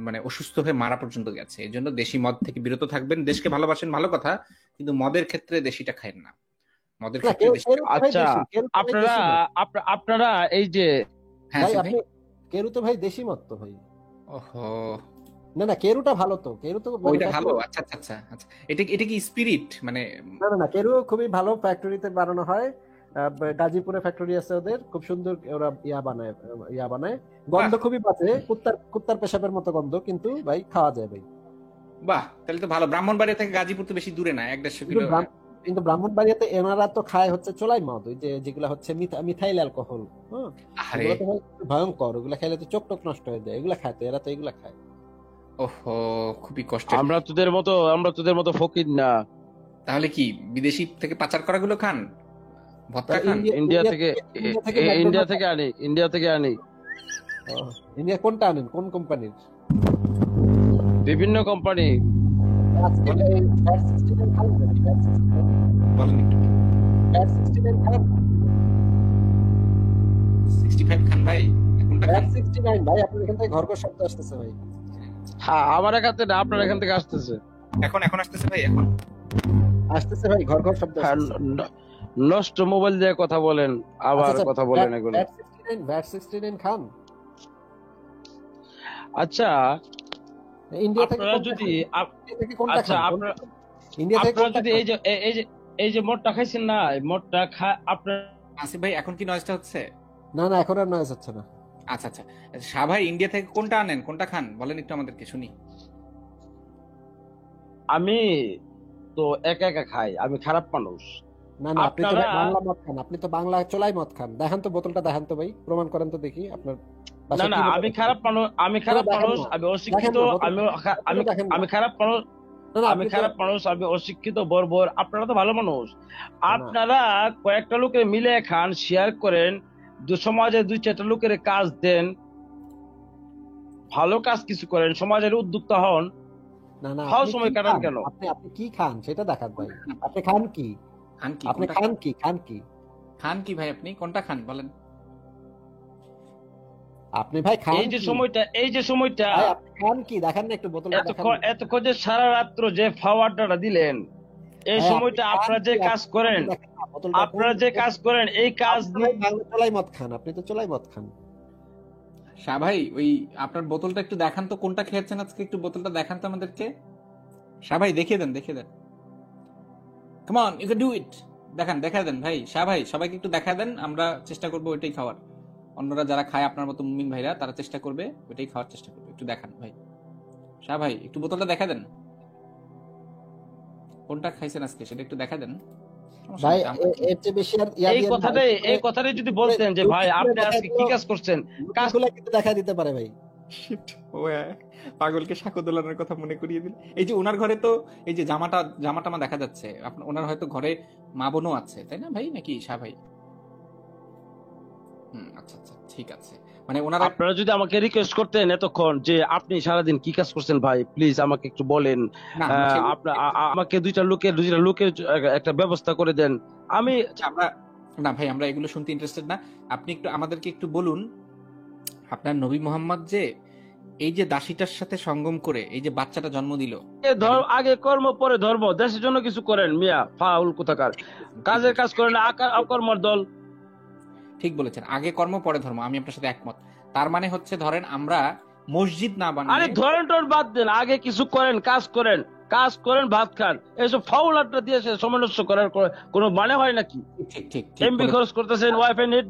মানে অসুস্থ হয়ে মারা পর্যন্ত গেছে। এই জন্য দেশি মদ থেকে বিরত থাকবেন। দেশকে ভালোবাসেন, ভালো কথা, কিন্তু মদের ক্ষেত্রে দেশিটা খায়েন না। মদের
না,
ক্ষেত্রে
কেরু
দেশিটা।
তো ভাই
আচ্ছা
দেশি, কেরু তো ভাই
আপনারা
দেশি মদ।
আপনারা এই যে
হ্যাঁ
ভাই
আসিফ ভাই।
আপনি, কেরু তো ভাই দেশি মদ তো ভাই।
ওহো,
না কেরুটা ভালো তো, কেরু তো
ওইটা ভালো।
manufacturing-
আচ্ছা আচ্ছা আচ্ছা আচ্ছা, এটা কি স্পিরিট মানে?
না কেরু খুবই ভালো ফ্যাক্টরিতে বানানো হয়। গাজীপুরে ফ্যাক্টরি আছে ওদের, খুব সুন্দর ওরা ইয়া বানায়। গন্ধ
বাহ
খুবই বাজে, কুত্তার পেশাবের মতো গন্ধ, কিন্তু ভাই খাওয়া যায় ভাই।
বাহ, তাহলে তো ভালো। ব্রাহ্মণবাড়িয়া থেকে গাজীপুর তো বেশি দূরে না, 1-150
কিন্তু
কিলো।
কিন্তু ব্রাহ্মণবাড়িয়াতে এনারা তো খায় হচ্ছে চোলাই মদ, ওই যেগুলা হচ্ছে মিথাইল অ্যালকোহল। হ্যাঁ,
আরে
ওগুলো তো ভাই ভয়ঙ্কর, ওগুলা খাইলে তো চোখ টোক নষ্ট হয়ে যায়, এগুলা খায় তো এরা, তো এগুলা খায়।
ওহো, খুবই কষ্টের।
আমরা তোদের মতো ফকির না।
তাহলে কি বিদেশি থেকে পাচার করা গুলো খান,
তা
ভদকা খান?
ইন্ডিয়া থেকে
ইন্ডিয়া থেকে
ইন্ডিয়া থেকে আনি
ইন্ডিয়া কোনটা আনেন, কোন কোম্পানির?
বিভিন্ন কোম্পানি।
আজকে এই ব্যাট 69 খারাপ নাকি? ব্যাট 69
বলেন একটু।
খারাপ?
65 খান ভাই, কোনটা খান?
ব্যাট 69 ভাই, আপনার এখান থেকে ঘরঘর শব্দ আসতেছে ভাই।
হ্যাঁ আমার এখান থেকে না, আপনার এখান থেকে আসতেছে।
এখন আসতেছে ভাই, এখন
আসতেছে ভাই, ঘরঘর শব্দ
হ্যাঁ,
আসতেছে।
নষ্ট মোবাইল দিয়ে কথা বলেন, আবার
আচ্ছা,
কথা বলেন এগুলো।
ব্যাট 69 খান?
আচ্ছা
ইন্ডিয়া থেকে
আপনারা
কোনটা
যদি
খান? ইন্ডিয়া থেকে কোনটা
আচ্ছা
খান? ইন্ডিয়া থেকে
আপনারা
কোনটা
যদি
খান?
এই যে মদটা খাইছেন না, এই মদটা আপনার
আসিফ ভাই, এখন কি নয়েজটা হচ্ছে?
না এখন আর নয়েজ হচ্ছে না।
আচ্ছা আচ্ছা, শাহ ভাই ইন্ডিয়া থেকে কোনটা আনেন, কোনটা খান, বলেন একটু আমাদেরকে শুনি।
আমি তো একা একা খাই, আমি খারাপ মানুষ।
না না, আপনি তো ভাই
আপনারা
বাংলা মদ খান, আপনি তো বাংলা চোলাই মদ খান। দেখান তো বোতলটা, দেখান তো ভাই, প্রমাণ করেন তো দেখি আপনার
না
বাসায়
না
কি বোতল
আমি
আছে।
খারাপ মানুষ, আমি
না না,
খারাপ
দেখেন
মানুষ,
না,
আমি
দেখেন
অশিক্ষিত,
না
আমি আমি
বোতলটা দেখেন না।
আমি খারাপ মানুষ,
না না,
আমি
আপনি তো
খারাপ মানুষ, আমি অশিক্ষিত বর্বর, আপনারা তো ভালো মানুষ।
না না,
আপনারা কয়েকটা লোকের মিলে খান, শেয়ার করেন, সমাজে 2-4টা লোকের কাজ দেন, ভালো কাজ কিছু করেন, সমাজের উদ্যোক্তা হন,
না না,
ফাও
আপনি কি
সময় কাটান
খান,
কেন?
আপনি আপনি কি খান সেটা দেখান ভাই। আপনি খান কি,
খান কি,
আপনি
কোনটা
খান কি, খান কি,
খান কি ভাই, আপনি কোনটা খান বলেন?
আপনি ভাই খান
এই যে
কি
সময়টা, এই যে সময়টা,
ভাই, আপনি খান কি দেখান না, একটু বোতলটা দেখান
এতক্ষণ
না।
এতক্ষণ যে সারা রাত্র যে ফাওয়ারটা দিলেন, এই
ভাই আপনি
সময়টা
খান
আপনারা
কি,
যে কাজ
আপনি
করেন,
বোতলটা দেখান না, বোতলটা কোন,
আপনারা যে কাজ করেন, এই কাজ
আপনি তো ভাই বাংলা চোলাই মদ খান, আপনি তো চোলাই মদ খান।
শাহ ভাই ওই আপনার বোতলটা একটু দেখান তো, কোনটা খেয়েছেন আজকে, একটু বোতলটা দেখান তো আমাদেরকে। শাহ ভাই দেখিয়ে দেন, দেখিয়ে দেন, come on you can do it. দেখান, দেখা দেন ভাই, শাহ ভাই সবাইকে একটু দেখা দেন, আমরা চেষ্টা করবো ওইটাই খাওয়ার। অন্যরা যারা খায় আপনার মতো মুমিন ভাইরা, তারা চেষ্টা করবে ওইটাই খাওয়ার চেষ্টা করবে। একটু দেখান ভাই, শাহ ভাই একটু বোতলটা দেখা দেন, কোনটা খাইছেন আজকে সেটা একটু দেখা দেন। সমস্যা
ভাই
নেই, আমরা-
এর চেয়ে বেশি আর ইয়া
এই
দিয়ে
কথাটাই, এই কথাটাই যদি বলতেন যে ভাই আপনি আজকে কি কাজ করছেন, কাজ
গুলা কিন্তু দেখা দিতে পারে ভাই।
Shit, ও হ্যাঁ, পাগলকে সাক্ষ্য দোলানোর কথা মনে করিয়ে দিল। এই যে ওনার ঘরে তো এই যে জামাটা আমার দেখা যাচ্ছে, ওনার হয়তো ঘরে মা বোনও আছে, তাই না ভাই, নাকি শাহ ভাই? আচ্ছা আচ্ছা, ঠিক আছে। মানে ওনারা
আপনারা যদি আমাকে রিকোয়েস্ট করতেন এতক্ষণ যে আপনি সারাদিন কি কাজ করছেন ভাই, প্লিজ আমাকে একটু বলেন,
না আমরা সেগুলো-
আপনার আমাকে দুইটা লোকের একটা ব্যবস্থা করে দেন, আমি
আচ্ছা, আমরা না ভাই, আমরা এগুলো শুনতে ইন্টারেস্টেড না। আপনি একটু আমাদেরকে একটু বলুন, আপনার নবী মোহাম্মদ যে এই যে দাসীটার সাথে সঙ্গম করে এই যে বাচ্চাটা জন্ম দিল,
আগে কর্ম পরে ধর্ম, দেশের জন্য কিছু করেন মিয়া, ফাউল কোথাকার, কাজের কাজ করেন, অকর্মর দল।
ঠিক বলেছেন, আগে কর্ম পরে ধর্ম, আমি আপনার সাথে একমত। তার মানে হচ্ছে ধরেন আমরা মসজিদ না
আরে
বানিয়ে,
ধরেন টন বাদ দেন, আগে কিছু করেন, কাজ করেন, ভাত খান, এইসব ফাউল আড্ডা দিয়ে সামঞ্জস্য করার কোনো মানে হয় নাকি?
ঠিক ঠিক ঠিক
এমবি
বলেছেন।
খরচ করতেছেন, ওয়াইফাই নেট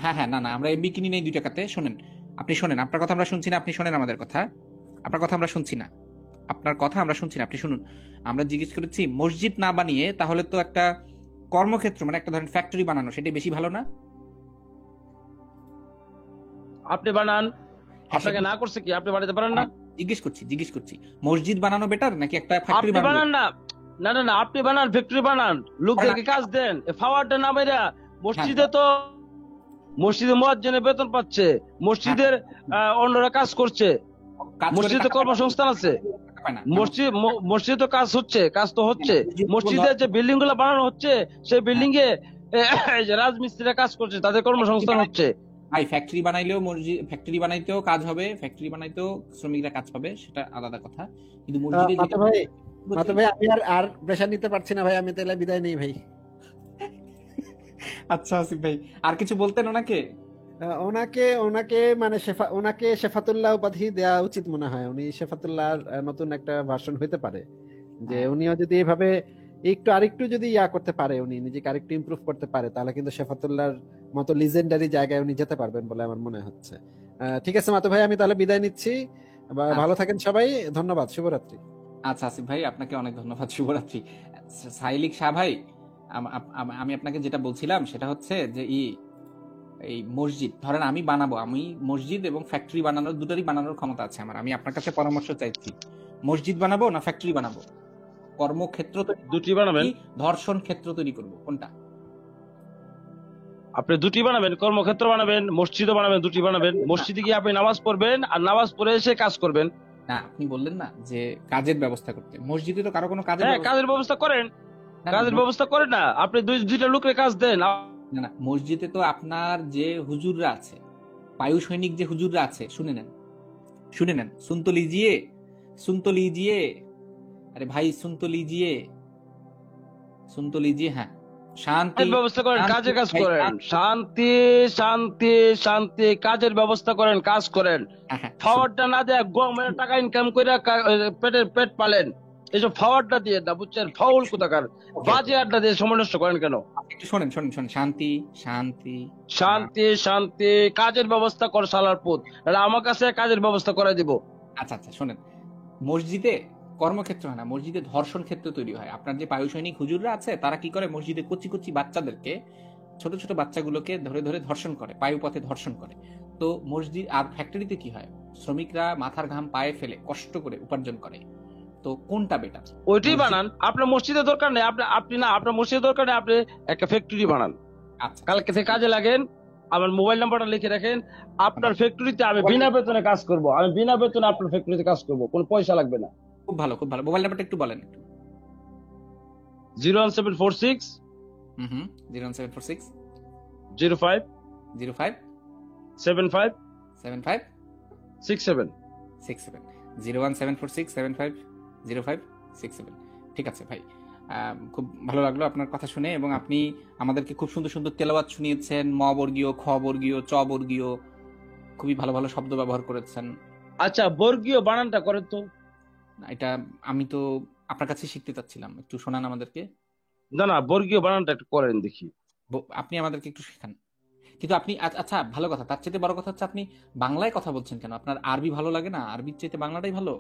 হ্যাঁ হ্যাঁ, না না, আমরা এমবি কিনি নেই 2 টাকাতে। শোনেন, আপনি শোনেন, আপনার কথা আমরা শুনছি না, আপনি শোনেন আমাদের কথা। আপনার কথা আমরা শুনছি না, আপনার কথা আমরা শুনছি না, আপনি শুনুন। আমরা জিজ্ঞেস করেছি মসজিদ না বানিয়ে তাহলে তো একটা কর্মক্ষেত্র, মানে একটা ধরেন ফ্যাক্টরি বানানো, সেটাই বেশি ভালো না?
আপনি বানান,
হ্যাঁ,
আপনাকে
সেটা-
না করছে কি, আপনি বানাতে পারেন না?
জিজ্ঞেস করছি মসজিদ বানানো বেটার নাকি একটা ফ্যাক্টরি
আপনি
বানানো
বানান
better?
না, না না না, আপনি বানান, ফ্যাক্টরি বানান, লোকদেরকে কাজ দেন, ফাওয়ারটা না বাইরা। মসজিদে তো মসজিদে মুয়াজ্জিনের বেতন পাচ্ছে, মসজিদের অন্যরা কাজ করছে,
কাজ করে
মসজিদে
টাকা
কর্মসংস্থান আছে,
পায় না।
মসজিদে তো কাজ হচ্ছে, কাজ তো হচ্ছে,
মসজিদ তো
মসজিদের যে বিল্ডিং গুলো বানানো হচ্ছে, সেই বিল্ডিং এ এই যে রাজমিস্ত্রিরা কাজ করছে, তাদের কর্মসংস্থান হচ্ছে।
ভাই ফ্যাক্টরি বানাইলেও ফ্যাক্টরি বানাইতেও কাজ হবে, ফ্যাক্টরি বানাইতেও শ্রমিকরা কাজ পাবে, সেটা আলাদা কথা। কিন্তু মসজিদে
মাতো ভাই, মাতো ভাই, আমি আর প্রেশার নিতে পারছি না ভাই, আমি তাহলে বিদায় নেই ভাই।
আচ্ছা আসিফ ভাই, আর কিছু বলতেন ওনাকে?
ওনাকে ওনাকে মানে ওনাকে শেফাতুল্লাহ উপাধি দেওয়া উচিত মনে হয়। উনি শেফাতুল্লাহর নতুন একটা ভার্সন হইতে পারে, যে
হ্যাঁ।
উনিও যদি এভাবে আরেকটু যদি ইয়া করতে পারে, উনি নিজেকে আরেকটু ইমপ্রুভ করতে পারে, তাহলে কিন্তু শেফাতুল্লাহর মতো লিজেন্ডারি জায়গায় উনি যেতে পারবেন বলে আমার মনে হচ্ছে। ঠিক আছে মাতো ভাই, আমি তাহলে বিদায় নিচ্ছি। ভালো থাকেন সবাই, ধন্যবাদ, শুভরাত্রি।
আচ্ছা আসিফ ভাই, আপনাকে অনেক ধন্যবাদ, শুভরাত্রি। সাইলিক শাহ ভাই, আমি আপনাকে যেটা বলছিলাম সেটা হচ্ছে যে এই মসজিদ ধরেন আমি বানাবো, আমি মসজিদ এবং ফ্যাক্টরি বানানোর দুটোরই বানানোর ক্ষমতা আছে আমার। আমি আপনার কাছে পরামর্শ চাইছি, মসজিদ বানাবো না ফ্যাক্টরি বানাবো? কর্মক্ষেত্র তৈরি করবো
দুটি বানাবেন,
নাকি ধর্ষণ ক্ষেত্র তৈরি করবো, কোনটা?
আপনি দুটি বানাবেন, কর্মক্ষেত্র বানাবেন, মসজিদও বানাবেন, দুটি বানাবেন। মসজিদে গিয়ে আপনি নামাজ পড়বেন, আর নামাজ পড়ে এসে কাজ করবেন।
না, আপনি বললেন না যে কাজের ব্যবস্থা করতে, মসজিদে তো কারো কোনো কাজের
হ্যাঁ,
ব্যবস্থা-
কাজের ব্যবস্থা করেন,
না, না,
কাজের ব্যবস্থা করেন না, আপনি দুইটা লোকের কাজ দেন।
না না, মসজিদে তো আপনার যে হুজুররা আছে, বায়ু সৈনিক যে হুজুররা আছে, শুনে নেন, सुन तो लीजिए, अरे भाई सुन तो लीजिए, হ্যাঁ, শান্তি
কাজের ব্যবস্থা করেন,
শান্তি,
কাজের কাজ
ভাই,
করেন, শান্তি শান্তি শান্তি, কাজের ব্যবস্থা করেন, কাজ করেন।
হ্যাঁ, হ্যাঁ,
ফাওয়ারটা না দেয় গমের টাকা ইনকাম করে পেট পালেন, এইসব ফাওয়ারটা দিয়ে না, বুঝছেন, ফাউল কোথাকার, বাজে আড্ডা দিয়ে সময় নষ্ট করেন কেন?
একটু শোনেন, শান্তি শান্তি,
শান্তি শান্তি, কাজের ব্যবস্থা কর শালার পুত, আমার কাছে কাজের ব্যবস্থা করে দিব।
আচ্ছা আচ্ছা, শোনেন, মসজিদে কর্মক্ষেত্র হয় না, মসজিদে ধর্ষণ ক্ষেত্র তৈরি হয়। আপনার যে পায়ু সৈনিক হুজুররা আছে তারা কি করে, মসজিদে কচি কচি বাচ্চাদেরকে, ছোট ছোট বাচ্চাগুলোকে ধরে ধরে ধর্ষণ করে, পায়ুপথে ধর্ষণ করে। তো মসজিদ আর ফ্যাক্টরিতে কি হয়, শ্রমিকরা মাথার ঘাম পায়ে ফেলে কষ্ট করে উপার্জন করে। তো কোনটা বেটার?
ওইটাই
মসজিদ।
বানান, আপনার মসজিদের দরকার নেই, আপনার মসজিদের দরকার নেই, আপনি একটা ফ্যাক্টরি বানান,
আচ্ছা,
কালকে থেকে কাজে লাগেন, আমার মোবাইল নাম্বারটা লিখে রাখেন, আপনার ফ্যাক্টরিতে আমি বিনা বেতনে কাজ করব, আমি বিনা বেতনে আপনার ফ্যাক্টরিতে কাজ করব, কোনো পয়সা লাগবে না।
খুব ভালো, খুব ভালো। মোবাইল নাম্বারটা একটু বলেন একটু।
01746
হুম 01746
05
05
75
75
67।
67 01746750567। ঠিক আছে ভাই, খুব ভালো লাগলো আপনার কথা শুনে, এবং আপনি আমাদেরকে খুব সুন্দর সুন্দর তেলাওয়াত শুনিয়েছেন, ম বর্গীয়, খ বর্গীয়, চ বর্গীয়, খুবই ভালো ভালো শব্দ ব্যবহার করেছেন।
আচ্ছা, বর্গীয় বানানটা করেন তো।
এটা আমি তো আপনার কাছে শিখতে চাচ্ছিলাম, একটু শোনান আমাদেরকে।
না না, বর্গীয় বানানটা একটু করেন দেখি।
আপনি আমাদেরকে একটু শেখান। কিন্তু আপনি আচ্ছা, ভালো কথা, তার চাইতে বড় কথা হচ্ছে আপনি বাংলায় কথা বলছেন কেন? আপনার আরবি ভালো লাগে না? আরবির চাইতে বাংলাটাই ভালো।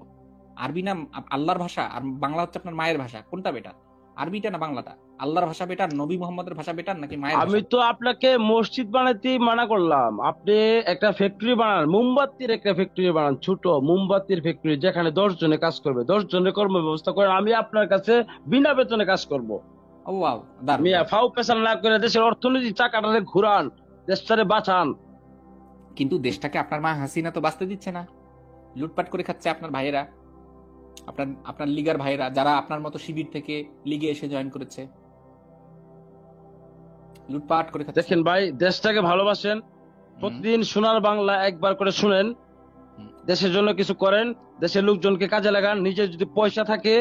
আরবি না আল্লাহর ভাষা, আর বাংলা হচ্ছে আপনার মায়ের ভাষা, কোনটা বেটার? আরবিটা না বাংলাটা? আল্লাহর ভাষা বেটার, নবী মোহাম্মদের ভাষা বেটার, নাকি মায়ের
আমি
ভাষা?
তো আপনাকে মসজিদ বানাতে মানা করলাম, আপনি একটা ফ্যাক্টরি বানান, মোমবাতির একটা ফ্যাক্টরি বানান, ছোট মোমবাতির ফ্যাক্টরি, যেখানে 10 জনে কাজ করবে, 10 জনের কর্ম ব্যবস্থা করে, আমি আপনার কাছে বিনা বেতনে কাজ করব।
ও ওয়াও, দারুণ
মিয়া
দারুণ।
ফাও পেশাল না করে দেশের অর্থনীতি চাকাটারে ঘুরান, দেশটারে বাঁচান।
কিন্তু দেশটাকে আপনার মা হাসিনা তো বাঁচতে দিচ্ছে না, লুটপাট করে খাচ্ছে আপনার ভাইয়েরা, আপনার আপনার লিগার ভাইয়েরা, যারা আপনার মতো শিবির থেকে লিগে এসে জয়েন করেছে, লুটপাট করে খাচ্ছে।
দেখেন ভাই, দেশটাকে ভালোবাসেন,
হুম,
প্রতিদিন সোনার বাংলা একবার করে শুনেন,
হুম।
দেশের জন্য কিছু করেন, দেশের লোকজনকে কাজে লাগান, নিজের যদি পয়সা থাকে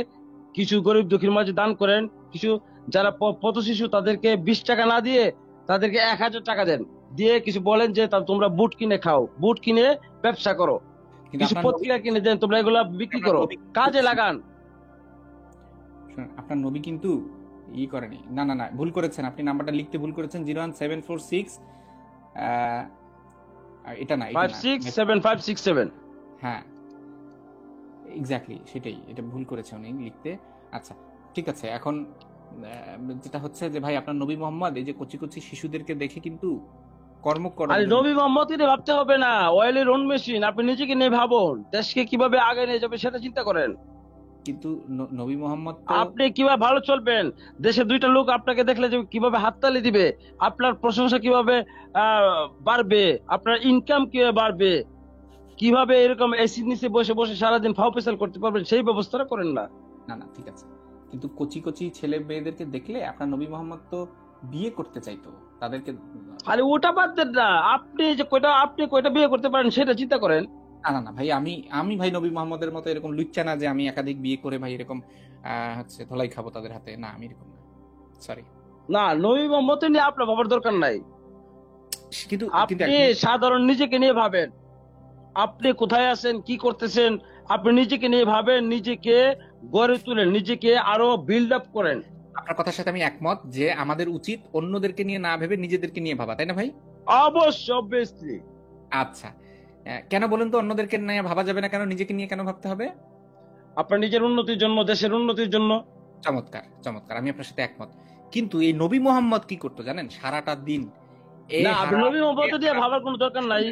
কিছু গরিব দুঃখীর মাঝে দান করেন, কিছু যারা পথ শিশু তাদেরকে 20 টাকা না দিয়ে তাদেরকে 1000 টাকা দেন, দিয়ে কিছু বলেন যে তোমরা বুট কিনে খাও, বুট কিনে ব্যবসা করো,
কিন্তু
কিছু
আপনার নবী,
পত্রিকা কিনে দেন, তোমরা এগুলা বিক্রি
আপনার
করো,
নবী,
কাজে লাগান।
শুনুন, আপনার নবী কিন্তু ই করেনি, না না না, ভুল করেছেন, আপনি নাম্বারটা লিখতে ভুল করেছেন। 01746, এটা না, এটা না।
567567।
হ্যাঁ, এক্স্যাক্টলি সেটাই, এটা ভুল করেছে উনি লিখতে। আচ্ছা, ঠিক আছে। এখন যেটা হচ্ছে যে ভাই, আপনার নবী মোহাম্মদ এই যে কচি কচি শিশুদেরকে দেখে কিন্তু কর্ম করার
আরে
জন্য,
নবী মোহাম্মদকে নিয়ে ভাবতে হবে না, অয়েলের ওন মেশিন, আপনি নিজেকে নিয়ে ভাবুন, দেশকে কিভাবে আগে নিয়ে যাবে সেটা চিন্তা করেন।
কিন্তু নবী মোহাম্মদ তো,
আপনি কিভাবে ভালো চলবেন, দেশে দুইটা লোক আপনাকে দেখলে যে কিভাবে হাততালি দিবে, আপনার প্রশংসা কিভাবে বাড়বে, আপনার ইনকাম কিভাবে বাড়বে, কিভাবে এরকম এসির নিচে বসে বসে সারাদিন ফাও পেশাল করতে পারবেন, সেই ব্যবস্থাটা করেন না।
না না ঠিক আছে, কিন্তু কচি কচি ছেলে মেয়েদেরকে দেখলে আপনার নবী মোহাম্মদ তো বিয়ে করতে চাইতো তাদেরকে।
আরে ওটা বাদ দেন না, আপনি কয়টা বিয়ে করতে পারেন সেটা চিন্তা করেন।
না না না ভাই, আমি আমি ভাই নবী মোহাম্মদের মতো এরকম লুচ্চা না যে আমি একাধিক বিয়ে করে ভাই এরকম হচ্ছে ধলাই খাবো তাদের হাতে, না আমি এরকম না, সরি।
না, নবী মোহাম্মদ নিয়ে আপনার ভাবার দরকার নাই,
কিন্তু কিন্তু
আপনি সাধারণ নিজেকে নিয়ে ভাবেন, আপনি কোথায় আছেন, কি করতেছেন, আপনি নিজেকে নিয়ে ভাবেন, নিজেকে গড়ে তুলেন, নিজেকে আরো বিল্ড আপ করেন।
আপনার কথার সাথে আমি একমত যে আমাদের উচিত অন্যদেরকে নিয়ে না ভেবে নিজেদেরকে নিয়ে ভাবা, তাই না ভাই?
অবশ্যই, অবভিয়াসলি।
আচ্ছা, কেন বলুন তো অন্যদেরকে নিয়ে ভাবা যাবে না, কেন নিজেকে নিয়ে কেন ভাবতে হবে?
আপনার নিজের উন্নতির জন্য, দেশের উন্নতির জন্য।
চমৎকার চমৎকার, আমি আপনার সাথে একমত। কিন্তু এই নবী মোহাম্মদ কি করতো জানেন? সারাটা দিন এ
না, আপনি
হারাম,
নবী মোহাম্মদ দিয়ে ভাবার কোনো দরকার নাই,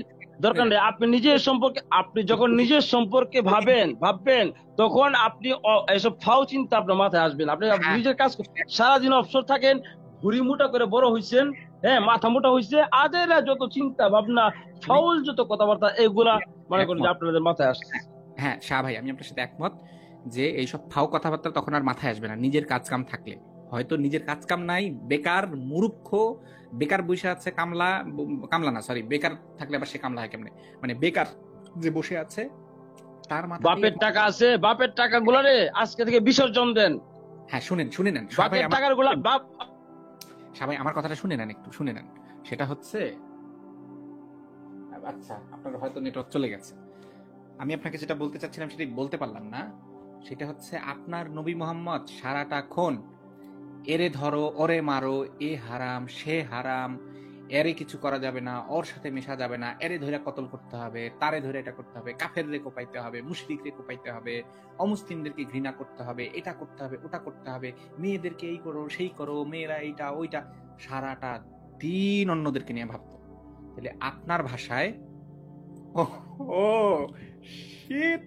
দরকার নেই। আপনি নিজের সম্পর্কে, আপনি যখন নিজের সম্পর্কে ভাববেন, তখন আপনি এসব ফাও চিন্তা আপনার মাথায় আসবেন। আপনি
হ্যাঁ,
নিজের কাজ সারাদিন অবসর থাকেন, ভুড়ি মোটা করে বড় হইছেন, হ্যাঁ মাথা মোটা হইছে, আদেরা যত চিন্তা ভাবনা,
আমি
ফাউল যত কথাবার্তা, এগুলা মনে করেন যে
একমত।
আপনাদের মাথায় আসছে।
হ্যাঁ শাহ ভাই, আমি আপনার সাথে একমত যে এইসব ফাও কথাবার্তা তখন আর মাথায় আসবে না নিজের কাজ কাম থাকলে। হয়তো নিজের কাজ কাম নাই, বেকার মূর্খ, বেকার বসে আছে, কামলা না সরি, বেকার থাকলে আবার সে কামলা হয় কেমনে, মানে বেকার যে বসে আছে তার মাথায়।
বাপের টাকা আছে, বাপের টাকা গুলারে আজকে থেকে বিসর্জন দেন।
হ্যাঁ শুনে নেন শাহ ভাই,
বাপের টাকার গুলা বাপ।
শাহ ভাই আমার কথাটা শুনে নেন, একটু শুনে নেন। সেটা হচ্ছে, আচ্ছা আপনার হয়তো নেটওয়ার্ক চলে গেছে, আমি আপনাকে যেটা বলতে চাচ্ছিলাম সেটাই বলতে পারলাম না। সেটা হচ্ছে আপনার নবী মোহাম্মদ সারাটাক্ষণ এরে ধরো ওরে মারো, এ হারাম সে হারাম, এরে কিছু করা যাবে না, ওর সাথে মেশা যাবে না, এরে ধরে কতল করতে হবে, তারে ধরে এটা করতে হবে, কাফের রে কোপাইতে হবে, মুশরিক রে কোপাইতে হবে, অমুসলিমদেরকে ঘৃণা করতে হবে, এটা করতে হবে, ওটা করতে হবে, মেয়েদেরকে এই করো সেই করো, মেয়েরা এইটা ওইটা, সারাটা দিন অন্যদেরকে নিয়ে ভাবতো। তাহলে আপনার ভাষায় ও ও শিট।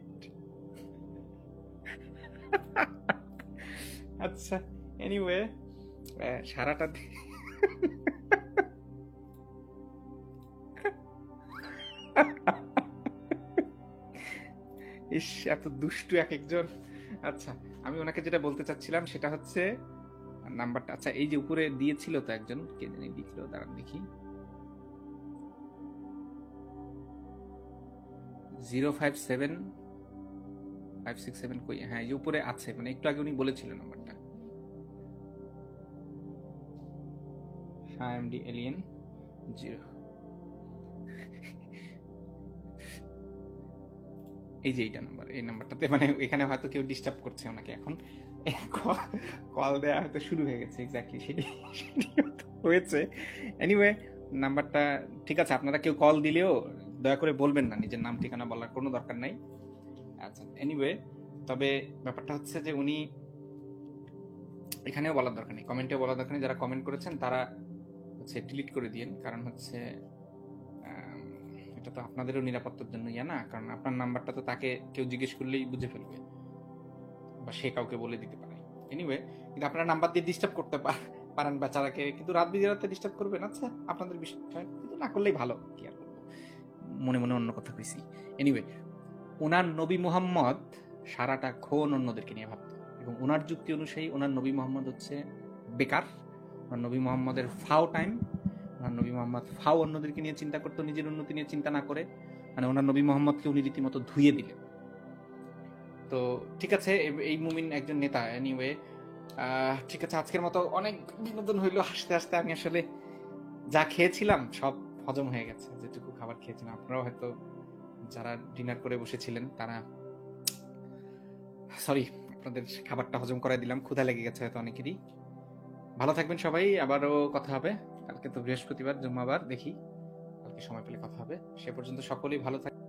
আচ্ছা, এনিওয়ে, সারাটা ইস, এত দুষ্টু এক একজন। আচ্ছা, আমি ওনাকে যেটা বলতে চাচ্ছিলাম সেটা হচ্ছে নাম্বারটা, আচ্ছা এই যে উপরে দিয়েছিল তো একজন, কে জানি লিখলো, দাঁড়ান দেখি, 057567 কই, হ্যাঁ এই যে উপরে আছে, মানে একটু আগে উনি বলেছিল নাম্বারটা, এমডি এলিয়েন 0, এই যে এইটা নাম্বার, এই নাম্বারটাতে, মানে এখানে হয়তো কেউ ডিস্টার্ব করছে ওনাকে এখন, কল দেওয়া হয়তো শুরু হয়ে গেছে, এক্স্যাক্টলি সেটি হয়েছে। এনিওয়ে, নাম্বারটা ঠিক আছে, আপনারা কেউ কল দিলেও দয়া করে বলবেন না, নিজের নাম ঠিকানা বলার কোনো দরকার নাই। আচ্ছা, এনিওয়ে, তবে ব্যাপারটা হচ্ছে যে উনি এখানেও বলার দরকার নেই, কমেন্টেও বলার দরকার নেই, যারা কমেন্ট করেছেন তারা হচ্ছে ডিলিট করে দিন, কারণ হচ্ছে এটা তো আপনাদেরও নিরাপত্তার জন্য না, কারণ আপনার নাম্বারটা তো তাকে কেউ জিজ্ঞেস করলেই বুঝে ফেলবে, বা সে কাউকে বলে দিতে পারে। এনিওয়ে, কিন্তু আপনারা নাম্বার দিয়ে ডিস্টার্ব করতে পারেন বেচারাকে, কিন্তু রাত বিরাতে ডিস্টার্ব করবেন, আচ্ছা আপনাদের বিষয়, কিন্তু না করলেই ভালো, কি আর করবো, মনে মনে অন্য কথা কইছি। এনিওয়ে, ওনার নবী মুহাম্মদ সারাটাক্ষণ অন্যদেরকে নিয়ে ভাবতো, এবং ওনার যুক্তি অনুযায়ী ওনার নবী মুহাম্মদ হচ্ছে বেকার, ওনার নবী মুহাম্মদের ফাও টাইম, ওনার নবী মুহাম্মদ ফাও অন্যদেরকে নিয়ে চিন্তা করতো, নিজের উন্নতি নিয়ে চিন্তা না করে, মানে ওনার নবী মুহাম্মদকে উনি রীতিমতো ধুয়ে দিলেন। তো ঠিক আছে, এই মুমিন একজন নেতা। এনিওয়ে, ঠিক আছে, আজকের মতো অনেক বিনোদন হইলো, হাসতে হাসতে আমি আসলে যা খেয়েছিলাম সব হজম হয়ে গেছে, যেটুকু খাবার খেয়েছিলাম। আপনারাও হয়তো যারা ডিনার করে বসেছিলেন তারা, সরি, আপনাদের খাবারটা হজম করাই দিলাম, ক্ষুধা লেগে গেছে হয়তো অনেকেরই। ভালো থাকবেন সবাই, আবারও কথা হবে কালকে, তো বৃহস্পতিবার জুম্মাবার, দেখি কালকে সময় পেলে কথা হবে। সে পর্যন্ত সকলেই ভালো থাকবেন।